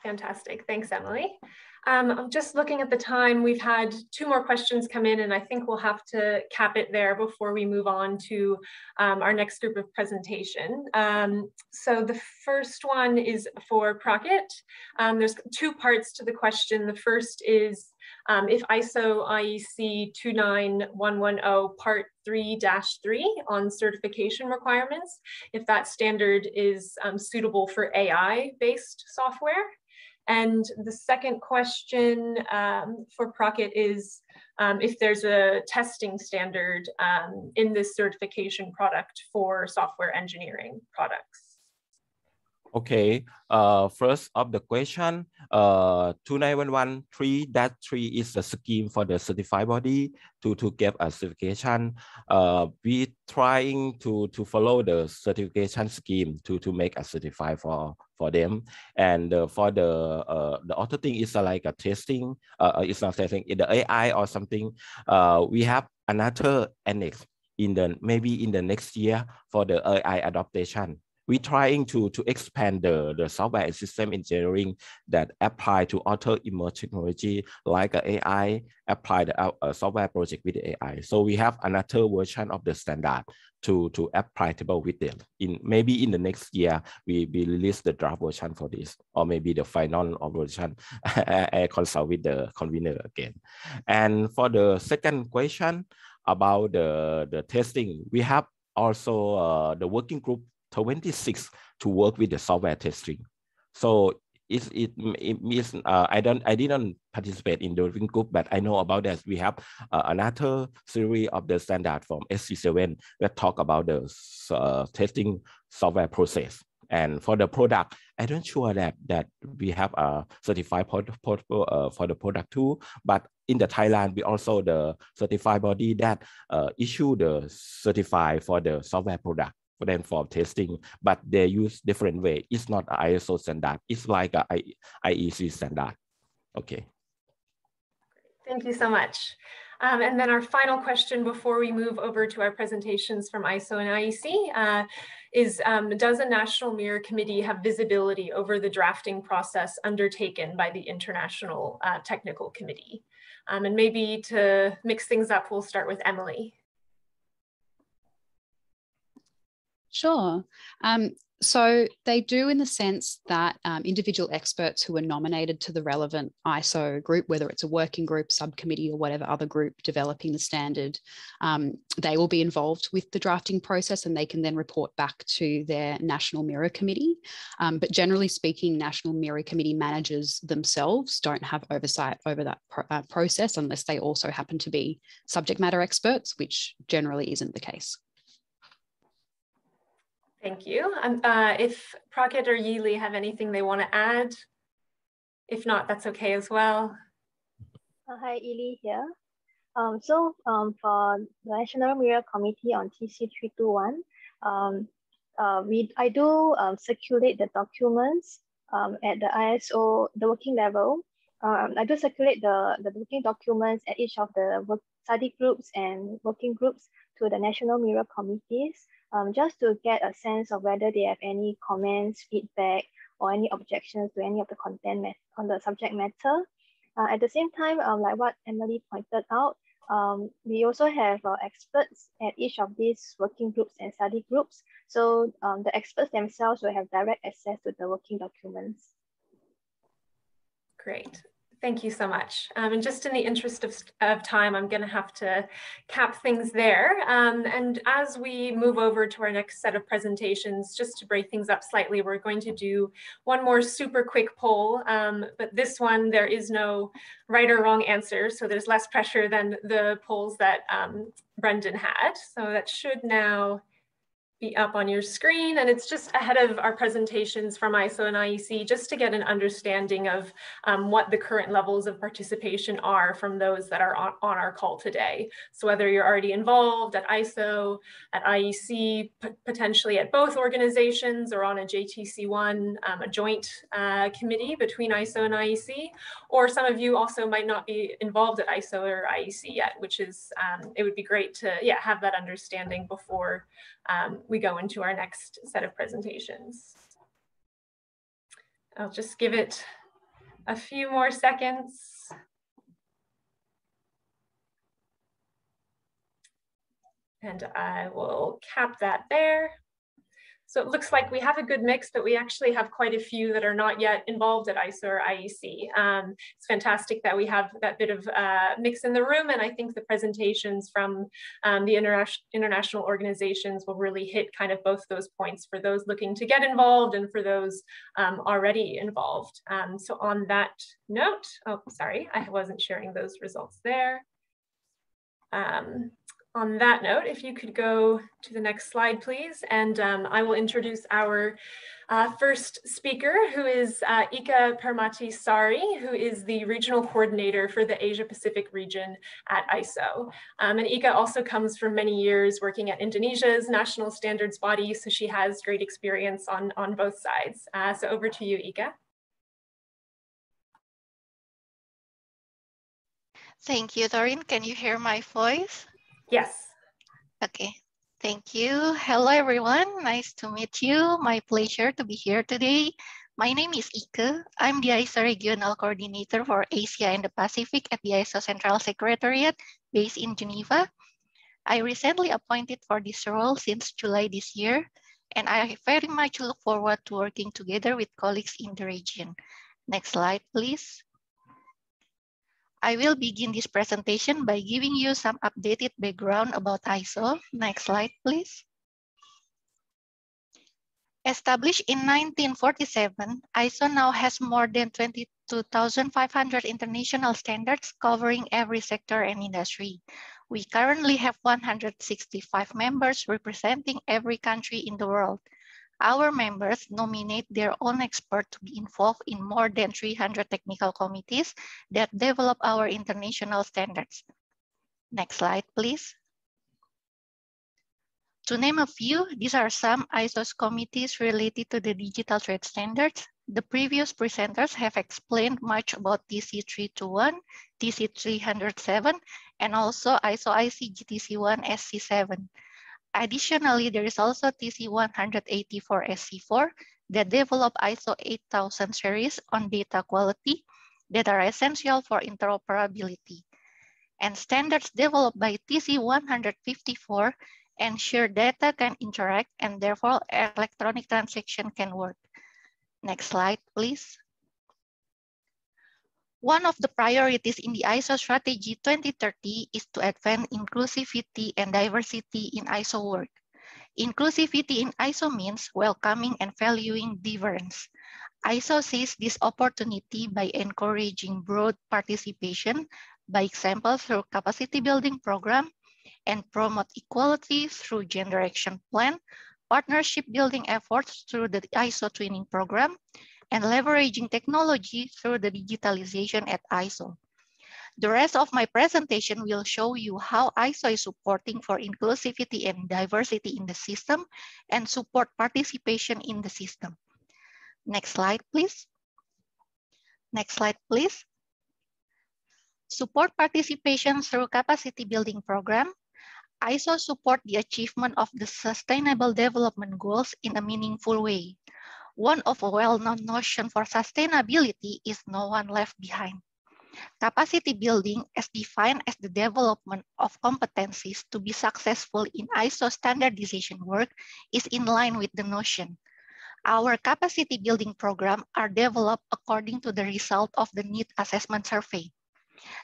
Fantastic, thanks, Emily. I'm just looking at the time. We've had 2 more questions come in, and I think we'll have to cap it there before we move on to our next group of presentation. So the first one is for Prakit. There's 2 parts to the question. The first is if ISO IEC 29110 Part 3-3 on certification requirements, if that standard is suitable for AI-based software. And the second question for Prakit is if there's a testing standard in this certification product for software engineering products. Okay, first of the question, 29113-3 is a scheme for the certified body to get a certification. We trying to follow the certification scheme to make a certified for them. And for the other thing is like a testing, it's not testing in the AI or something. We have another annex maybe in the next year for the AI adaptation. We're trying to expand the software and system engineering that apply to other emerging technology like AI, apply the software project with AI. So we have another version of the standard to apply with them. Maybe in the next year, we release the draft version for this, or maybe the final version. I consult with the convener again. And for the second question about the testing, we have also the working group 26 to work with the software testing. So it means I didn't participate in the working group, but I know about that. We have another series of the standard from SC7 that talk about the testing software process. And for the product, I don't sure that we have a certified for the product too. But in the Thailand, we also the certified body that issue the certified for the software product for them for testing, but they use different way. It's not ISO standard. It's like a IEC standard. Okay. Thank you so much. And then our final question before we move over to our presentations from ISO and IEC is, does a National Mirror Committee have visibility over the drafting process undertaken by the International Technical Committee? And maybe to mix things up, we'll start with Emily. Sure. So they do in the sense that individual experts who are nominated to the relevant ISO group, whether it's a working group, subcommittee, or whatever other group developing the standard, they will be involved with the drafting process and they can then report back to their National Mirror Committee. But generally speaking, National Mirror Committee managers themselves don't have oversight over that process unless they also happen to be subject matter experts, which generally isn't the case. Thank you. If Prakit or Yili have anything they want to add, if not, that's okay as well. Hi, Yili here. For the National Mirror Committee on TC321, I do circulate the documents at the ISO, the working level. I do circulate the working documents at each of the study groups and working groups to the National Mirror Committees. Just to get a sense of whether they have any comments, feedback, or any objections to any of the content on the subject matter. At the same time, like what Emily pointed out, we also have experts at each of these working groups and study groups. So the experts themselves will have direct access to the working documents. Great. Thank you so much. And just in the interest of time, I'm going to have to cap things there. And as we move over to our next set of presentations, just to break things up slightly, we're going to do one more super quick poll. But this one, there is no right or wrong answer. So there's less pressure than the polls that Brendan had. So that should now be up on your screen, and it's just ahead of our presentations from ISO and IEC, just to get an understanding of what the current levels of participation are from those that are on our call today. So whether you're already involved at ISO, at IEC, potentially at both organizations, or on a JTC1, a joint committee between ISO and IEC, or some of you also might not be involved at ISO or IEC yet, which is, it would be great to have that understanding before we go into our next set of presentations. I'll just give it a few more seconds. And I will cap that there. So it looks like we have a good mix, but we actually have quite a few that are not yet involved at ISO or IEC. It's fantastic that we have that bit of mix in the room, and I think the presentations from the international organizations will really hit kind of both those points for those looking to get involved and for those already involved. So on that note, oh, sorry, I wasn't sharing those results there. On that note, if you could go to the next slide, please. And I will introduce our first speaker, who is Ika Permati Sari, who is the regional coordinator for the Asia Pacific region at ISO. And Ika also comes from many years working at Indonesia's national standards body, so she has great experience on both sides. So over to you, Ika. Thank you, Doreen. Can you hear my voice? Yes. Okay, thank you. Hello, everyone. Nice to meet you. My pleasure to be here today. My name is Ike. I'm the ISO Regional Coordinator for Asia and the Pacific at the ISO Central Secretariat based in Geneva. I recently appointed for this role since July this year, and I very much look forward to working together with colleagues in the region. Next slide, please. I will begin this presentation by giving you some updated background about ISO. Next slide, please. Established in 1947, ISO now has more than 22,500 international standards covering every sector and industry. We currently have 165 members representing every country in the world. Our members nominate their own expert to be involved in more than 300 technical committees that develop our international standards. Next slide, please. To name a few, these are some ISO's committees related to the digital trade standards. The previous presenters have explained much about TC 321, TC 307, and also ISO IC GTC1 SC7. Additionally, there is also TC 184 SC4 that develop ISO 8000 series on data quality that are essential for interoperability. And standards developed by TC 154 ensure data can interact and therefore electronic transaction can work. Next slide, please. One of the priorities in the ISO Strategy 2030 is to advance inclusivity and diversity in ISO work. Inclusivity in ISO means welcoming and valuing difference. ISO sees this opportunity by encouraging broad participation, by example through capacity building program, and promote equality through gender action plan, partnership building efforts through the ISO twinning program, and leveraging technology through the digitalization at ISO. The rest of my presentation will show you how ISO is supporting for inclusivity and diversity in the system and support participation in the system. Next slide, please. Next slide, please. Support participation through capacity building program. ISO support the achievement of the Sustainable Development Goals in a meaningful way. One of a well-known notion for sustainability is no one left behind. Capacity building is defined as the development of competencies to be successful in ISO standardization work is in line with the notion. Our capacity building program are developed according to the result of the need assessment survey.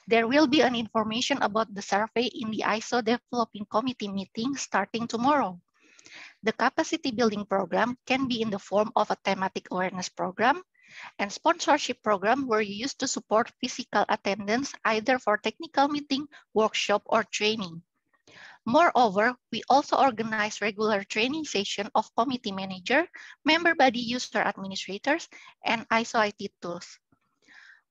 There will be an information about the survey in the ISO Developing Committee meeting starting tomorrow. The capacity building program can be in the form of a thematic awareness program and sponsorship program were used to support physical attendance either for technical meeting, workshop, or training. Moreover, we also organize regular training session of committee manager, member body user administrators, and ISO IT tools.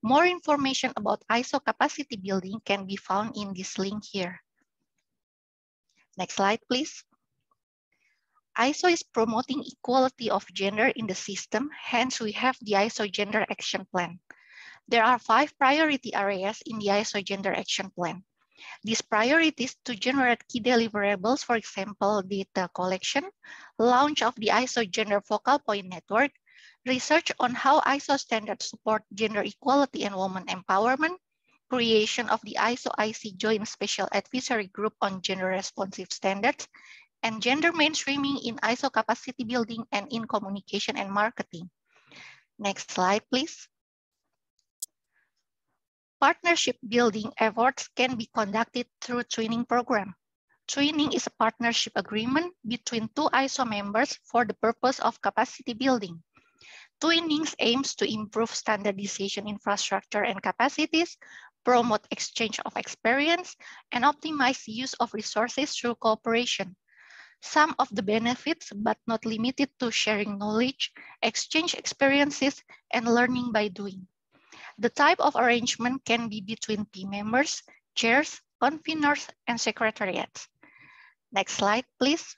More information about ISO capacity building can be found in this link here. Next slide, please. ISO is promoting equality of gender in the system, hence we have the ISO Gender Action Plan. There are 5 priority areas in the ISO Gender Action Plan. These priorities to generate key deliverables, for example, data collection, launch of the ISO Gender Focal Point Network, research on how ISO standards support gender equality and women empowerment, creation of the ISO IC Joint Special Advisory Group on Gender Responsive Standards, and gender mainstreaming in ISO capacity building and in communication and marketing. Next slide, please. Partnership building efforts can be conducted through training program. Training is a partnership agreement between 2 ISO members for the purpose of capacity building. Twinnings aims to improve standardization infrastructure and capacities, promote exchange of experience, and optimize use of resources through cooperation. Some of the benefits, but not limited to sharing knowledge, exchange experiences, and learning by doing. The type of arrangement can be between team members, chairs, conveners, and secretariats. Next slide, please.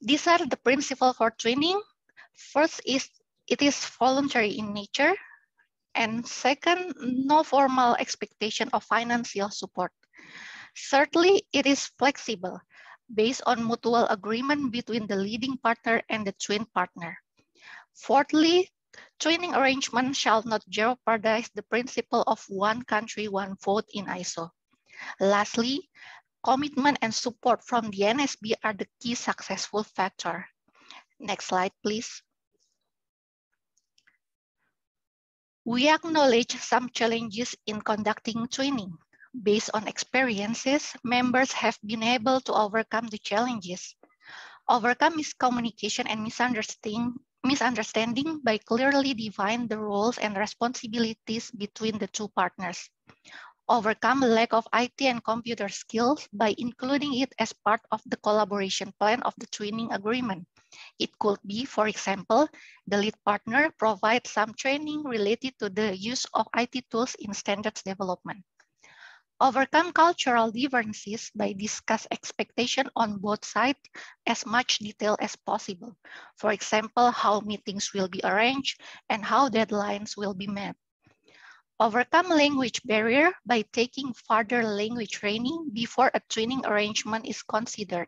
These are the principles for training. First is, it is voluntary in nature. And second, no formal expectation of financial support. Thirdly, it is flexible, based on mutual agreement between the leading partner and the twin partner. Fourthly, twinning arrangement shall not jeopardize the principle of one country, one vote in ISO. Lastly, commitment and support from the NSB are the key successful factor. Next slide, please. We acknowledge some challenges in conducting twinning. Based on experiences, members have been able to overcome the challenges. Overcome miscommunication and misunderstanding by clearly define the roles and responsibilities between the two partners. Overcome lack of IT and computer skills by including it as part of the collaboration plan of the twinning agreement. It could be, for example, the lead partner provides some training related to the use of IT tools in standards development. Overcome cultural differences by discuss expectation on both sides as much detail as possible. For example, how meetings will be arranged and how deadlines will be met. Overcome language barrier by taking further language training before a twinning arrangement is considered.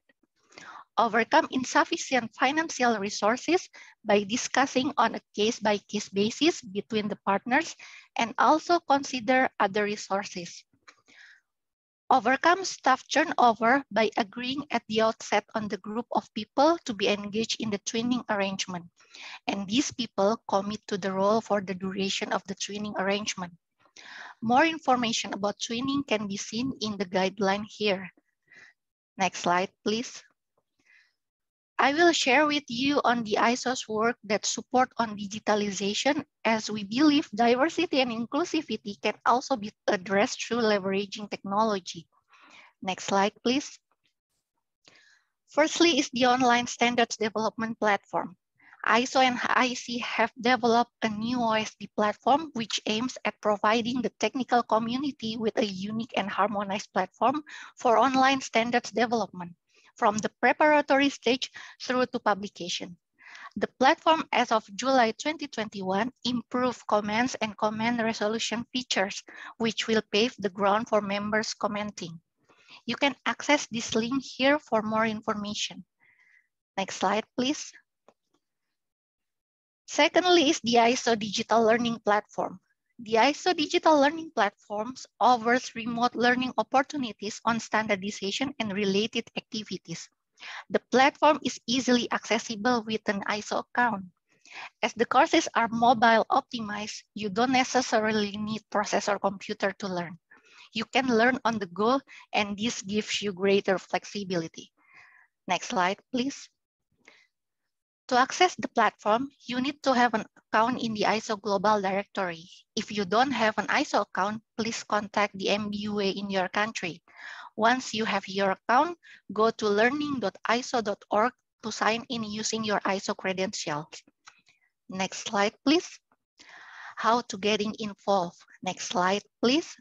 Overcome insufficient financial resources by discussing on a case-by-case basis between the partners and also consider other resources. Overcome staff turnover by agreeing at the outset on the group of people to be engaged in the twinning arrangement. And these people commit to the role for the duration of the twinning arrangement. More information about twinning can be seen in the guideline here. Next slide, please. I will share with you on the ISO's work that support on digitalization, as we believe diversity and inclusivity can also be addressed through leveraging technology. Next slide, please. Firstly is the online standards development platform. ISO and IEC have developed a new OSD platform which aims at providing the technical community with a unique and harmonized platform for online standards development, from the preparatory stage through to publication. The platform as of July 2021 improved comments and comment resolution features, which will pave the ground for members commenting. You can access this link here for more information. Next slide, please. Secondly is the ISO Digital Learning Platform. The ISO Digital Learning Platforms offers remote learning opportunities on standardization and related activities. The platform is easily accessible with an ISO account. As the courses are mobile optimized, you don't necessarily need processor computer to learn. You can learn on the go, and this gives you greater flexibility. Next slide, please. To access the platform, you need to have an account in the ISO Global Directory. If you don't have an ISO account, please contact the MBUA in your country. Once you have your account, go to learning.iso.org to sign in using your ISO credentials. Next slide, please. How to getting involved. Next slide, please.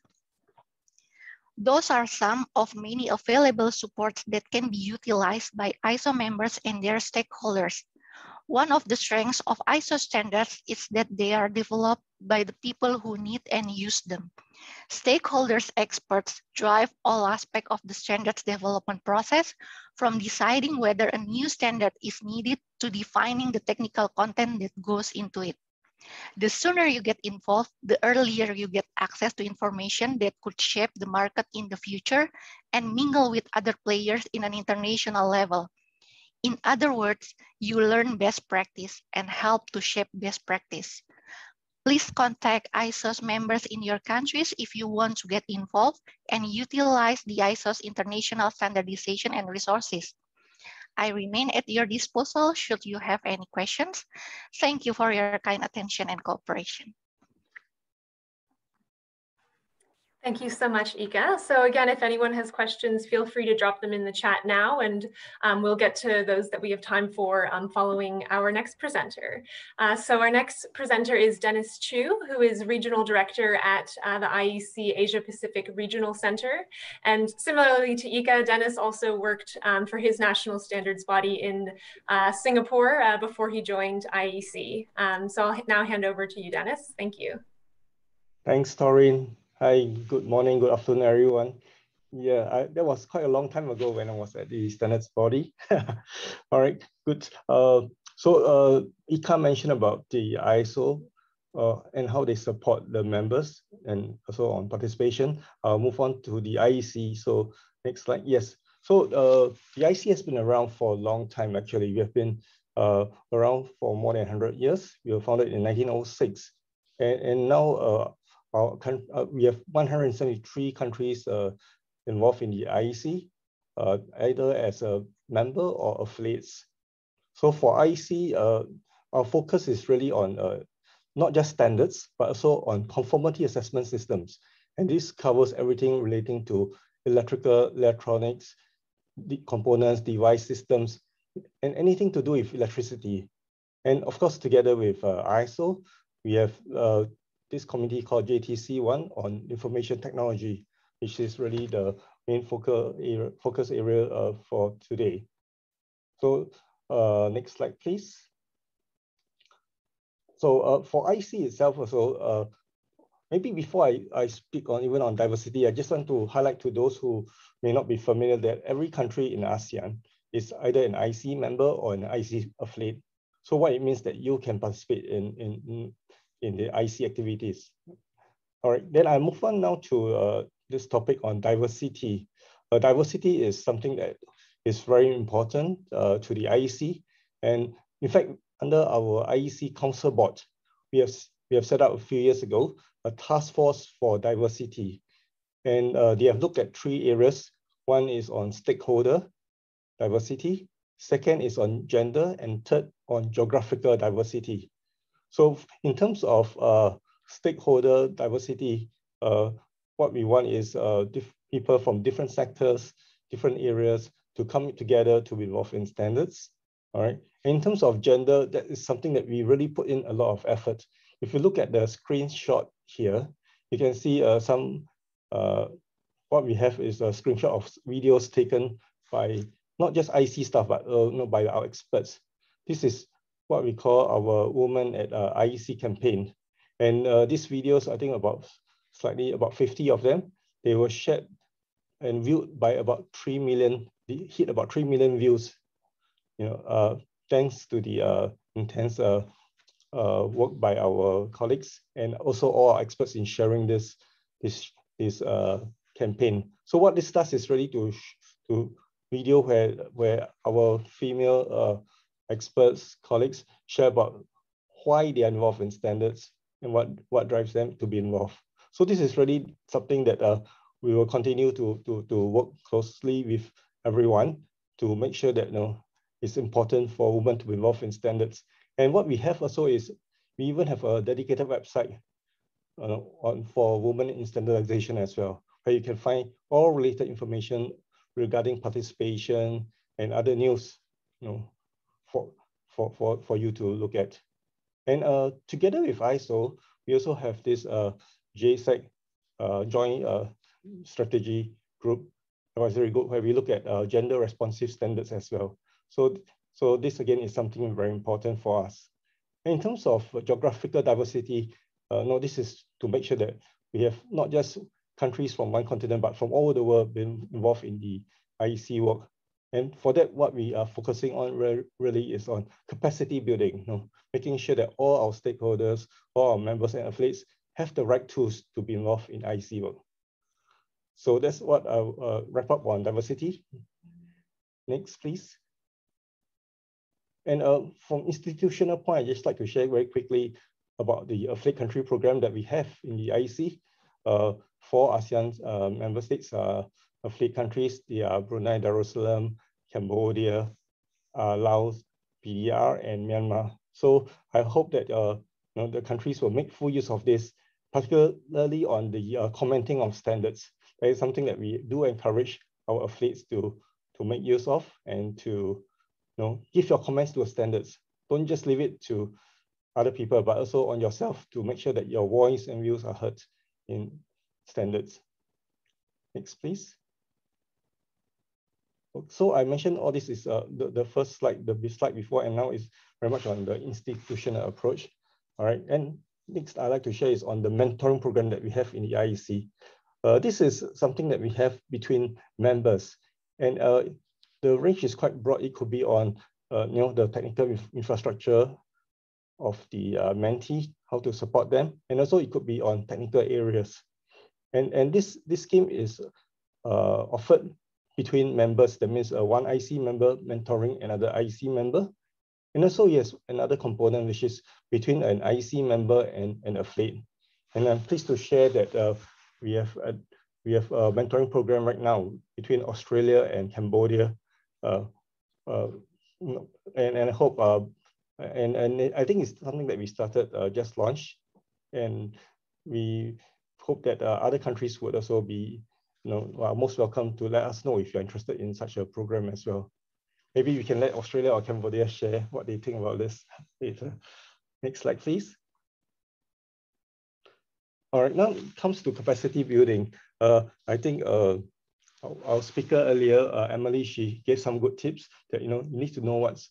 Those are some of many available supports that can be utilized by ISO members and their stakeholders. One of the strengths of ISO standards is that they are developed by the people who need and use them. Stakeholders experts drive all aspects of the standards development process, from deciding whether a new standard is needed to defining the technical content that goes into it. The sooner you get involved, the earlier you get access to information that could shape the market in the future and mingle with other players in an international level. In other words, you learn best practice and help to shape best practice. Please contact ISO's members in your countries if you want to get involved and utilize the ISO's international standardization and resources. I remain at your disposal should you have any questions. Thank you for your kind attention and cooperation. Thank you so much, Ika. So again, if anyone has questions, feel free to drop them in the chat now, and we'll get to those that we have time for following our next presenter. So our next presenter is Dennis Chu, who is Regional Director at the IEC Asia Pacific Regional Center. And similarly to Ika, Dennis also worked for his national standards body in Singapore before he joined IEC. So I'll now hand over to you, Dennis. Thank you. Thanks, Torin. Hi, good morning, good afternoon, everyone. Yeah, that was quite a long time ago when I was at the standards body. All right, good. Ika mentioned about the ISO and how they support the members and also on participation. I'll move on to the IEC. So next slide, yes. So the IEC has been around for a long time, actually. We have been around for more than 100 years. We were founded in 1906. And now we have 173 countries involved in the IEC, either as a member or affiliates. So for IEC, our focus is really on not just standards, but also on conformity assessment systems. And this covers everything relating to electrical, electronics, the components, device systems, and anything to do with electricity. And of course, together with ISO, we have this committee called JTC1 on information technology, which is really the main focus area for today. So next slide, please. So for IC itself also, maybe before I speak on even on diversity, I just want to highlight to those who may not be familiar that every country in ASEAN is either an IC member or an IC affiliate. So what it means that you can participate in the IC activities. All right, then I move on now to this topic on diversity. Diversity is something that is very important to the IEC. And in fact, under our IEC Council Board, we have set up a few years ago a task force for diversity. And they have looked at 3 areas. One is on stakeholder diversity, second is on gender, and third on geographical diversity. So in terms of stakeholder diversity, what we want is people from different sectors, different areas to come together to be involved in standards. All right. In terms of gender, that is something that we really put in a lot of effort. If you look at the screenshot here, you can see what we have is a screenshot of videos taken by not just IC staff, but by our experts. This is what we call our Women at IEC campaign. And these videos, I think about 50 of them, they were shared and viewed by about 3 million, they hit about 3 million views, thanks to the intense work by our colleagues and also all our experts in sharing this campaign. So what this does is really to video where our female experts, colleagues share about why they are involved in standards and what drives them to be involved. So this is really something that we will continue to work closely with everyone to make sure that it's important for women to be involved in standards. And what we have also is we even have a dedicated website for women in standardization as well, where you can find all related information regarding participation and other news, for you to look at. And together with ISO, we also have this JSEC joint strategy group, advisory group, where we look at gender responsive standards as well. So this again is something very important for us. And in terms of geographical diversity, this is to make sure that we have not just countries from one continent, but from all over the world being involved in the IEC work. And for that, what we are focusing on really is on capacity building, making sure that all our stakeholders, all our members and affiliates have the right tools to be involved in IEC work. So that's what I'll wrap up on diversity. Next, please. And from institutional point, I'd just like to share very quickly about the affiliate country program that we have in the IEC. 4 ASEAN member states are affiliate countries. They are Brunei Darussalam, Cambodia, Laos, PDR, and Myanmar. So I hope that the countries will make full use of this, particularly on the commenting of standards. That is something that we do encourage our affiliates to make use of and to give your comments to standards. Don't just leave it to other people, but also on yourself to make sure that your voice and views are heard in standards. Next, please. So I mentioned all this is the first slide, the slide before, and now is very much on the institutional approach. All right, and next I'd like to share is on the mentoring program that we have in the IEC. This is something that we have between members, and the range is quite broad. It could be on the technical infrastructure of the mentee, how to support them, and also it could be on technical areas. And this scheme is offered between members. That means one IC member mentoring another IC member. And also, yes, another component which is between an IC member and an affiliate. And I'm pleased to share that we have a mentoring program right now between Australia and Cambodia. And I hope, and I think it's something that we started just launched, and we hope that other countries would also be, are most welcome to let us know if you're interested in such a program as well. Maybe you can let Australia or Cambodia share what they think about this later. Next slide, please. All right, now it comes to capacity building. I think our speaker earlier, Emily, she gave some good tips that, you need to know what's,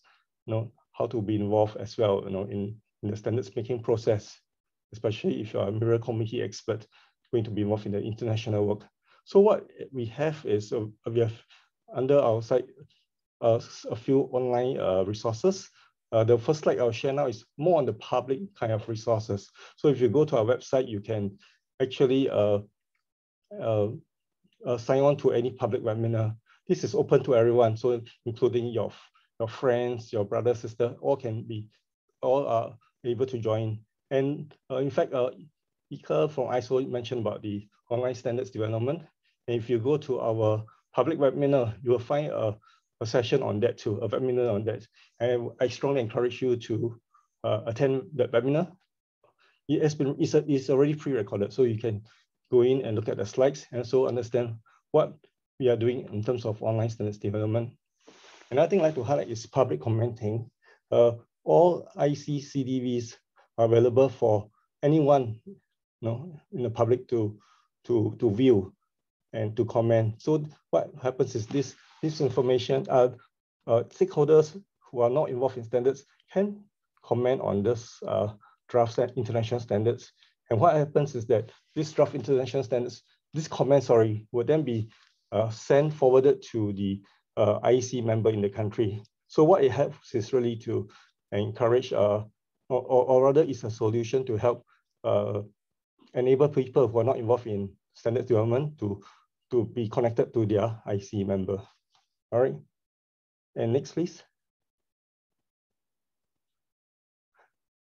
how to be involved as well, in the standards making process, especially if you're a mirror committee expert going to be involved in the international work. So what we have is, we have under our site, a few online resources. The first slide I'll share now is more on the public kind of resources. So if you go to our website, you can actually sign on to any public webinar. This is open to everyone, so including your friends, your brother, sister, all are able to join. And in fact, Ika from ISO mentioned about the online standards development. And if you go to our public webinar, you will find a session on that too, a webinar on that. And I strongly encourage you to attend that webinar. It's already pre-recorded, so you can go in and look at the slides and so understand what we are doing in terms of online standards development. Another thing I'd like to highlight is public commenting. All IC CDVs are available for anyone, in the public to view and to comment. So what happens is this information, stakeholders who are not involved in standards can comment on this draft international standards. And what happens is that this draft international standards, this comment, will then be forwarded to the IEC member in the country. So what it helps is really to encourage, or rather is a solution to help enable people who are not involved in standards development to be connected to their IC member. All right, and next, please.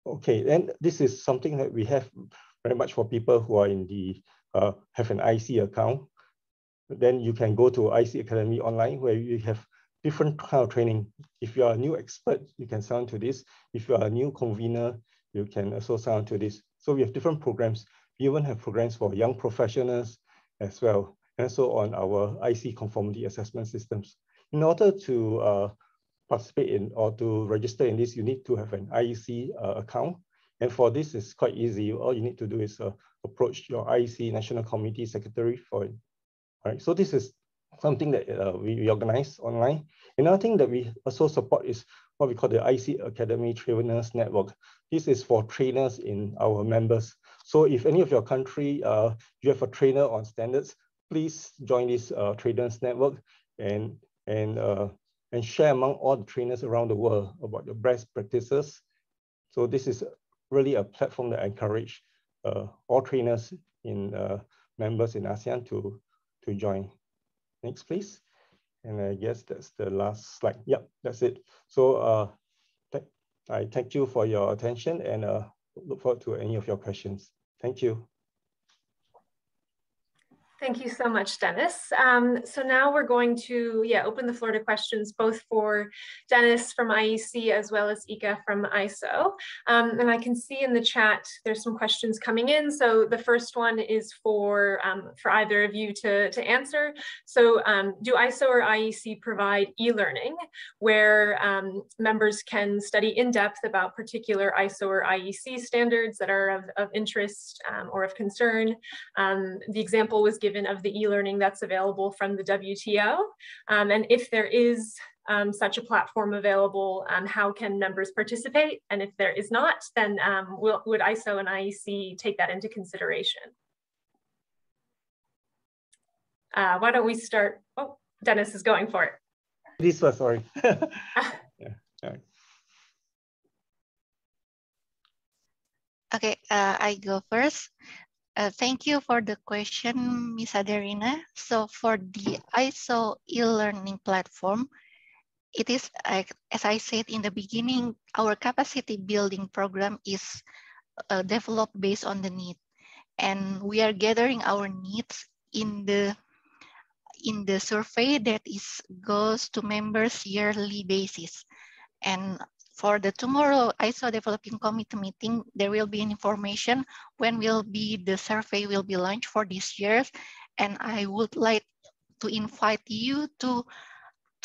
Okay, and this is something that we have very much for people who are in the, have an IC account. Then you can go to IC Academy online where you have different kind of training. If you are a new expert, you can sign on to this. If you are a new convener, you can also sign on to this. So we have different programs. We even have programs for young professionals as well, and also on our IC conformity assessment systems. In order to participate in or to register in this, you need to have an IEC account. And for this, it's quite easy. All you need to do is approach your IEC National Committee Secretary for it. All right, so this is something that we organize online. Another thing that we also support is what we call the IC Academy Trainers Network. This is for trainers in our members. So if any of your country, you have a trainer on standards, please join this trainers network and share among all the trainers around the world about your best practices. So this is really a platform that I encourage all trainers in members in ASEAN to join. Next, please. And I guess that's the last slide. Yep, that's it. So I thank you for your attention and look forward to any of your questions. Thank you. Thank you so much, Dennis. So now we're going to open the floor to questions, both for Dennis from IEC as well as Ika from ISO. And I can see in the chat there's some questions coming in. So the first one is for either of you to answer. So do ISO or IEC provide e-learning where members can study in depth about particular ISO or IEC standards that are of interest or of concern? The example was given of the e-learning that's available from the WTO. And if there is such a platform available, how can members participate? And if there is not, then would ISO and IEC take that into consideration? why don't we start? Oh, Dennis is going for it. This was, sorry. Yeah. All right. Okay, I go first. Thank you for the question, Ms. Aderina. So for the ISO e-learning platform, it is, as I said in the beginning, our capacity building program is developed based on the need. And we are gathering our needs in the survey that goes to members yearly basis. And for the tomorrow ISO developing committee meeting, there will be an information when the survey will be launched for this year. And I would like to invite you to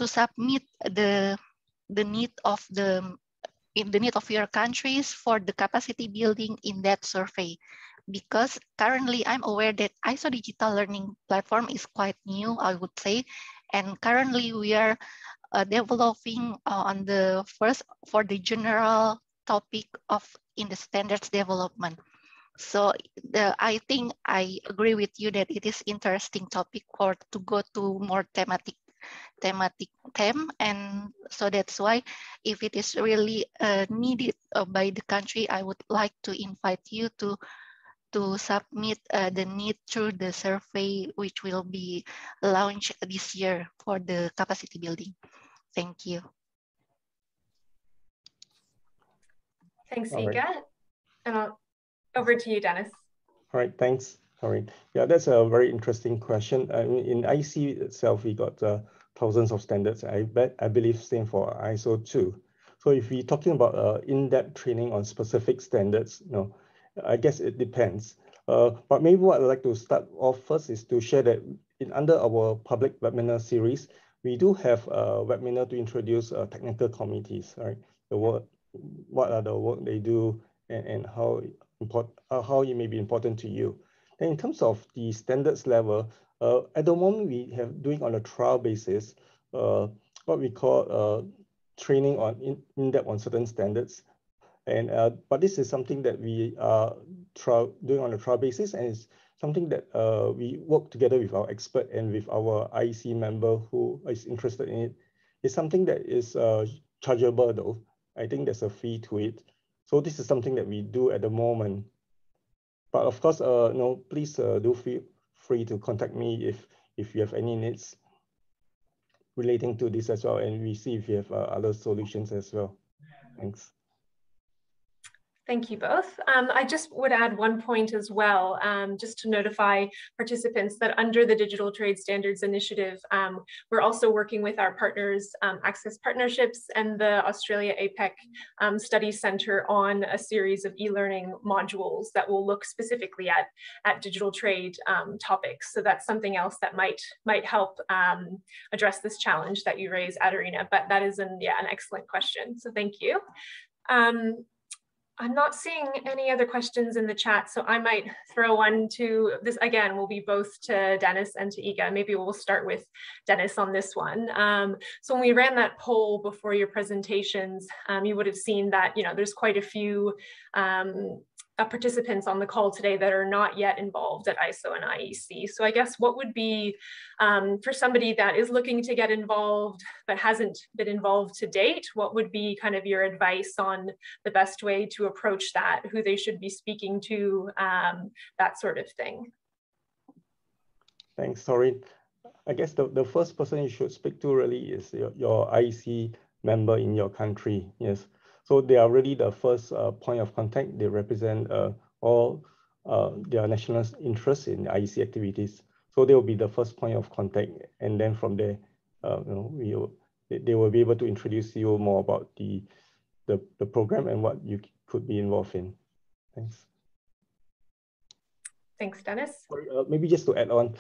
submit the need of your countries for the capacity building in that survey. Because currently I'm aware that ISO digital learning platform is quite new, I would say. And currently we are developing on the first for the general topic in the standards development. So I think I agree with you that it is interesting topic to go to more thematic theme, and so that's why if it is really needed by the country, I would like to invite you to submit the need through the survey, which will be launched this year for the capacity building. Thank you. Thanks, All Ika. right. And over to you, Dennis. All right, thanks. All right. Yeah, that's a very interesting question. I mean, in IC itself, we got thousands of standards. I believe same for ISO too. So if we're talking about in-depth training on specific standards, I guess it depends. But maybe what I'd like to start off first is to share that under our public webinar series, we do have a webinar to introduce technical committees, right? What are the work they do, and how it may be important to you. And in terms of the standards level, at the moment we have doing on a trial basis, what we call training on in-depth on certain standards. And but this is something that we are doing on a trial basis, and it's something that we work together with our expert and with our IEC member who is interested in it. It's something that is chargeable though. I think there's a fee to it. So this is something that we do at the moment. But of course, please do feel free to contact me if you have any needs relating to this as well, and we see if you have other solutions as well. Thanks. Thank you both. I just would add one point as well, just to notify participants that under the Digital Trade Standards Initiative, we're also working with our partners, Access Partnerships and the Australia APEC Study Center on a series of e-learning modules that will look specifically at digital trade topics. So that's something else that might help address this challenge that you raise, Adarina, but that is an excellent question. So thank you. I'm not seeing any other questions in the chat, so I might throw one to this. Again, will be both to Dennis and to Ika. Maybe we'll start with Dennis on this one. So when we ran that poll before your presentations, you would have seen that there's quite a few participants on the call today that are not yet involved at ISO and IEC. So I guess what would be, for somebody that is looking to get involved but hasn't been involved to date, what would be kind of your advice on the best way to approach that, who they should be speaking to, that sort of thing? Thanks, Torin. I guess the first person you should speak to really is your IEC member in your country, yes. So they are really the first point of contact. They represent all their national interests in IEC activities. So they will be the first point of contact, and then from there, they will be able to introduce you more about the program and what you could be involved in. Thanks. Thanks, Dennis. Maybe just to add on,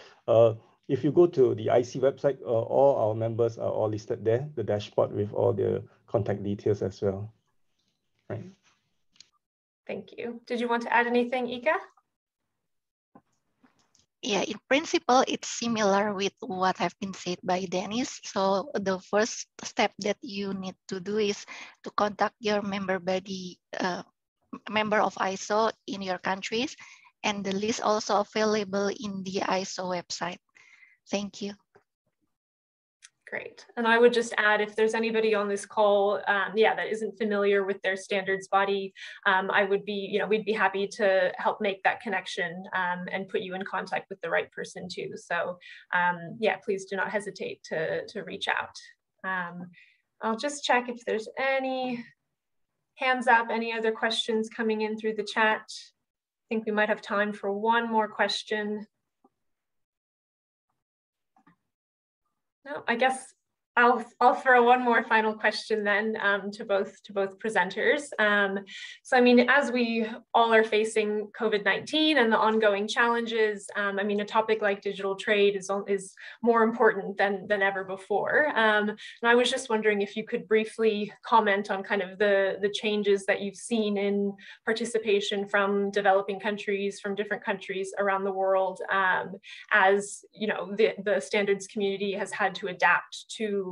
if you go to the IEC website, all our members are all listed there, the dashboard with all the contact details as well. Right. Thank you. Did you want to add anything, Ika? Yeah, in principle, it's similar with what have been said by Dennis. So the first step that you need to do is to contact your member body, member of ISO in your countries, and the list also available in the ISO website. Thank you. Great. And I would just add, if there's anybody on this call, that isn't familiar with their standards body, I would be, we'd be happy to help make that connection and put you in contact with the right person too. So please do not hesitate to reach out. I'll just check if there's any hands up, any other questions coming in through the chat. I think we might have time for one more question. No, I guess I'll throw one more final question then to both presenters. So I mean, as we all are facing COVID-19 and the ongoing challenges, I mean, a topic like digital trade is more important than ever before. And I was just wondering if you could briefly comment on kind of the changes that you've seen in participation from developing countries, from different countries around the world, as the standards community has had to adapt to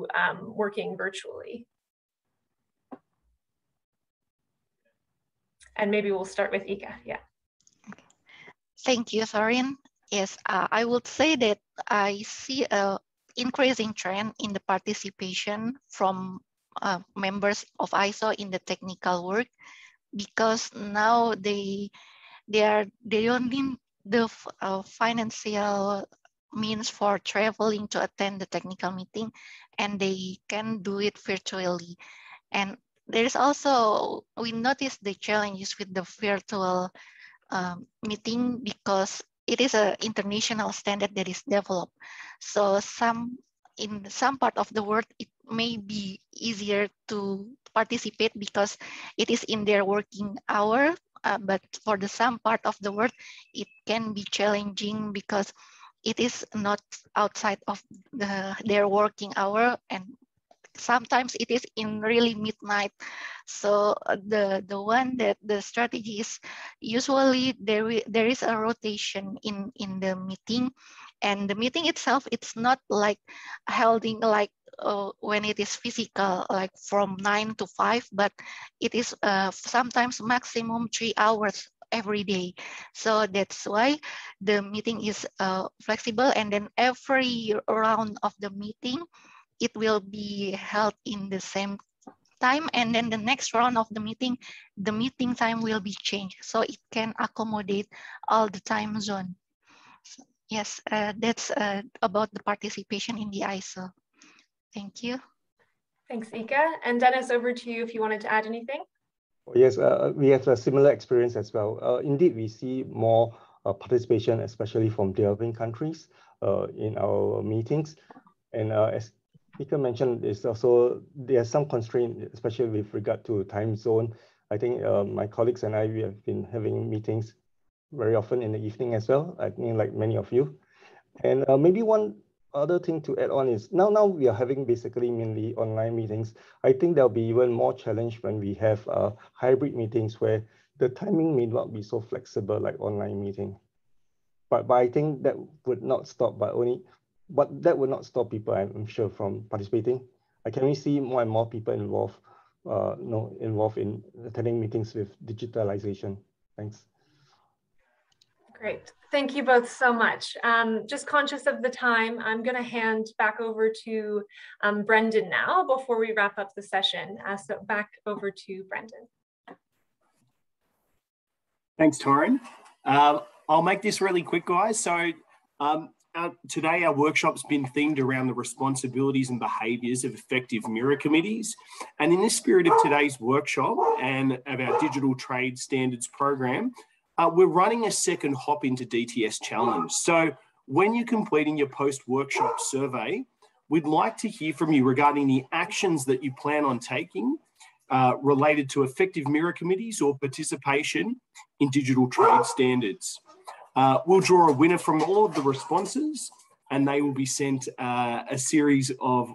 working virtually. And maybe we'll start with Ika. Yeah. Thank you, Thorin. Yes, I would say that I see an increasing trend in the participation from members of ISO in the technical work, because now they don't need the financial means for traveling to attend the technical meeting, and they can do it virtually. And there is also, we notice the challenges with the virtual meeting, because it is an international standard that is developed. So in some part of the world, it may be easier to participate because it is in their working hour, but for some part of the world, it can be challenging because it is not outside of their working hour, and sometimes it is in really midnight. So the strategy is usually there is a rotation in the meeting, and the meeting itself, it's not like holding like when it is physical, like from 9 to 5, but it is sometimes maximum 3 hours every day. So that's why the meeting is flexible, and then every round of the meeting, it will be held in the same time, and then the next round of the meeting time will be changed, so it can accommodate all the time zone. So, yes, that's about the participation in the ISO. Thank you. Thanks, Ika. And Dennis, over to you if you wanted to add anything. Yes, we have a similar experience as well. Indeed, we see more participation, especially from developing countries in our meetings. And as Ika mentioned, there are some constraint, especially with regard to time zone. I think my colleagues and we have been having meetings very often in the evening as well, I think like many of you. And maybe one other thing to add on is now we are having basically mainly online meetings. I think there'll be even more challenge when we have hybrid meetings where the timing may not be so flexible like online meeting. But I think that would not stop, but that would not stop people, I'm sure, from participating. Can we see more and more people involved in attending meetings with digitalization? Thanks. Great. Thank you both so much. Just conscious of the time, I'm going to hand back over to Brendan now before we wrap up the session. So back over to Brendan. Thanks, Torin. I'll make this really quick, guys. So today our workshop's been themed around the responsibilities and behaviours of effective mirror committees. And in the spirit of today's workshop and of our digital trade standards program, we're running a second hop into DTS challenge. So when you're completing your post-workshop survey, we'd like to hear from you regarding the actions that you plan on taking related to effective mirror committees or participation in digital trade standards. We'll draw a winner from all of the responses, and they will be sent a series of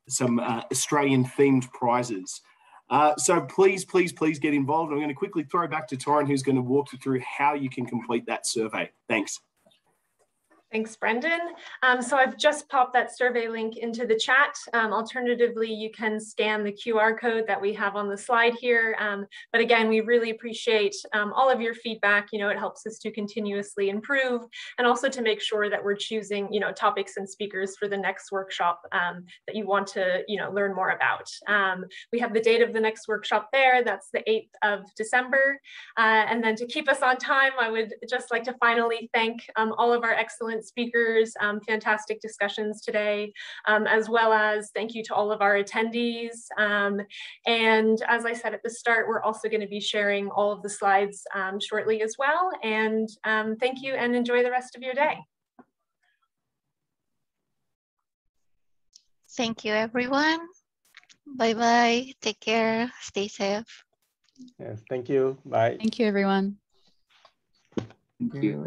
some Australian themed prizes. So please get involved. I'm going to quickly throw back to Torin, who's going to walk you through how you can complete that survey. Thanks. Thanks, Brendan. So I've just popped that survey link into the chat. Alternatively, you can scan the QR code that we have on the slide here. But again, we really appreciate all of your feedback. You know, it helps us to continuously improve and also to make sure that we're choosing, you know, topics and speakers for the next workshop that you want to, you know, learn more about. We have the date of the next workshop there. That's the 8th of December. And then to keep us on time, I would just like to finally thank all of our excellent speakers, fantastic discussions today, as well as thank you to all of our attendees. And as I said at the start, we're also going to be sharing all of the slides shortly as well. And thank you and enjoy the rest of your day. Thank you, everyone. Bye-bye. Take care. Stay safe. Yes, thank you. Bye. Thank you, everyone. Thank you.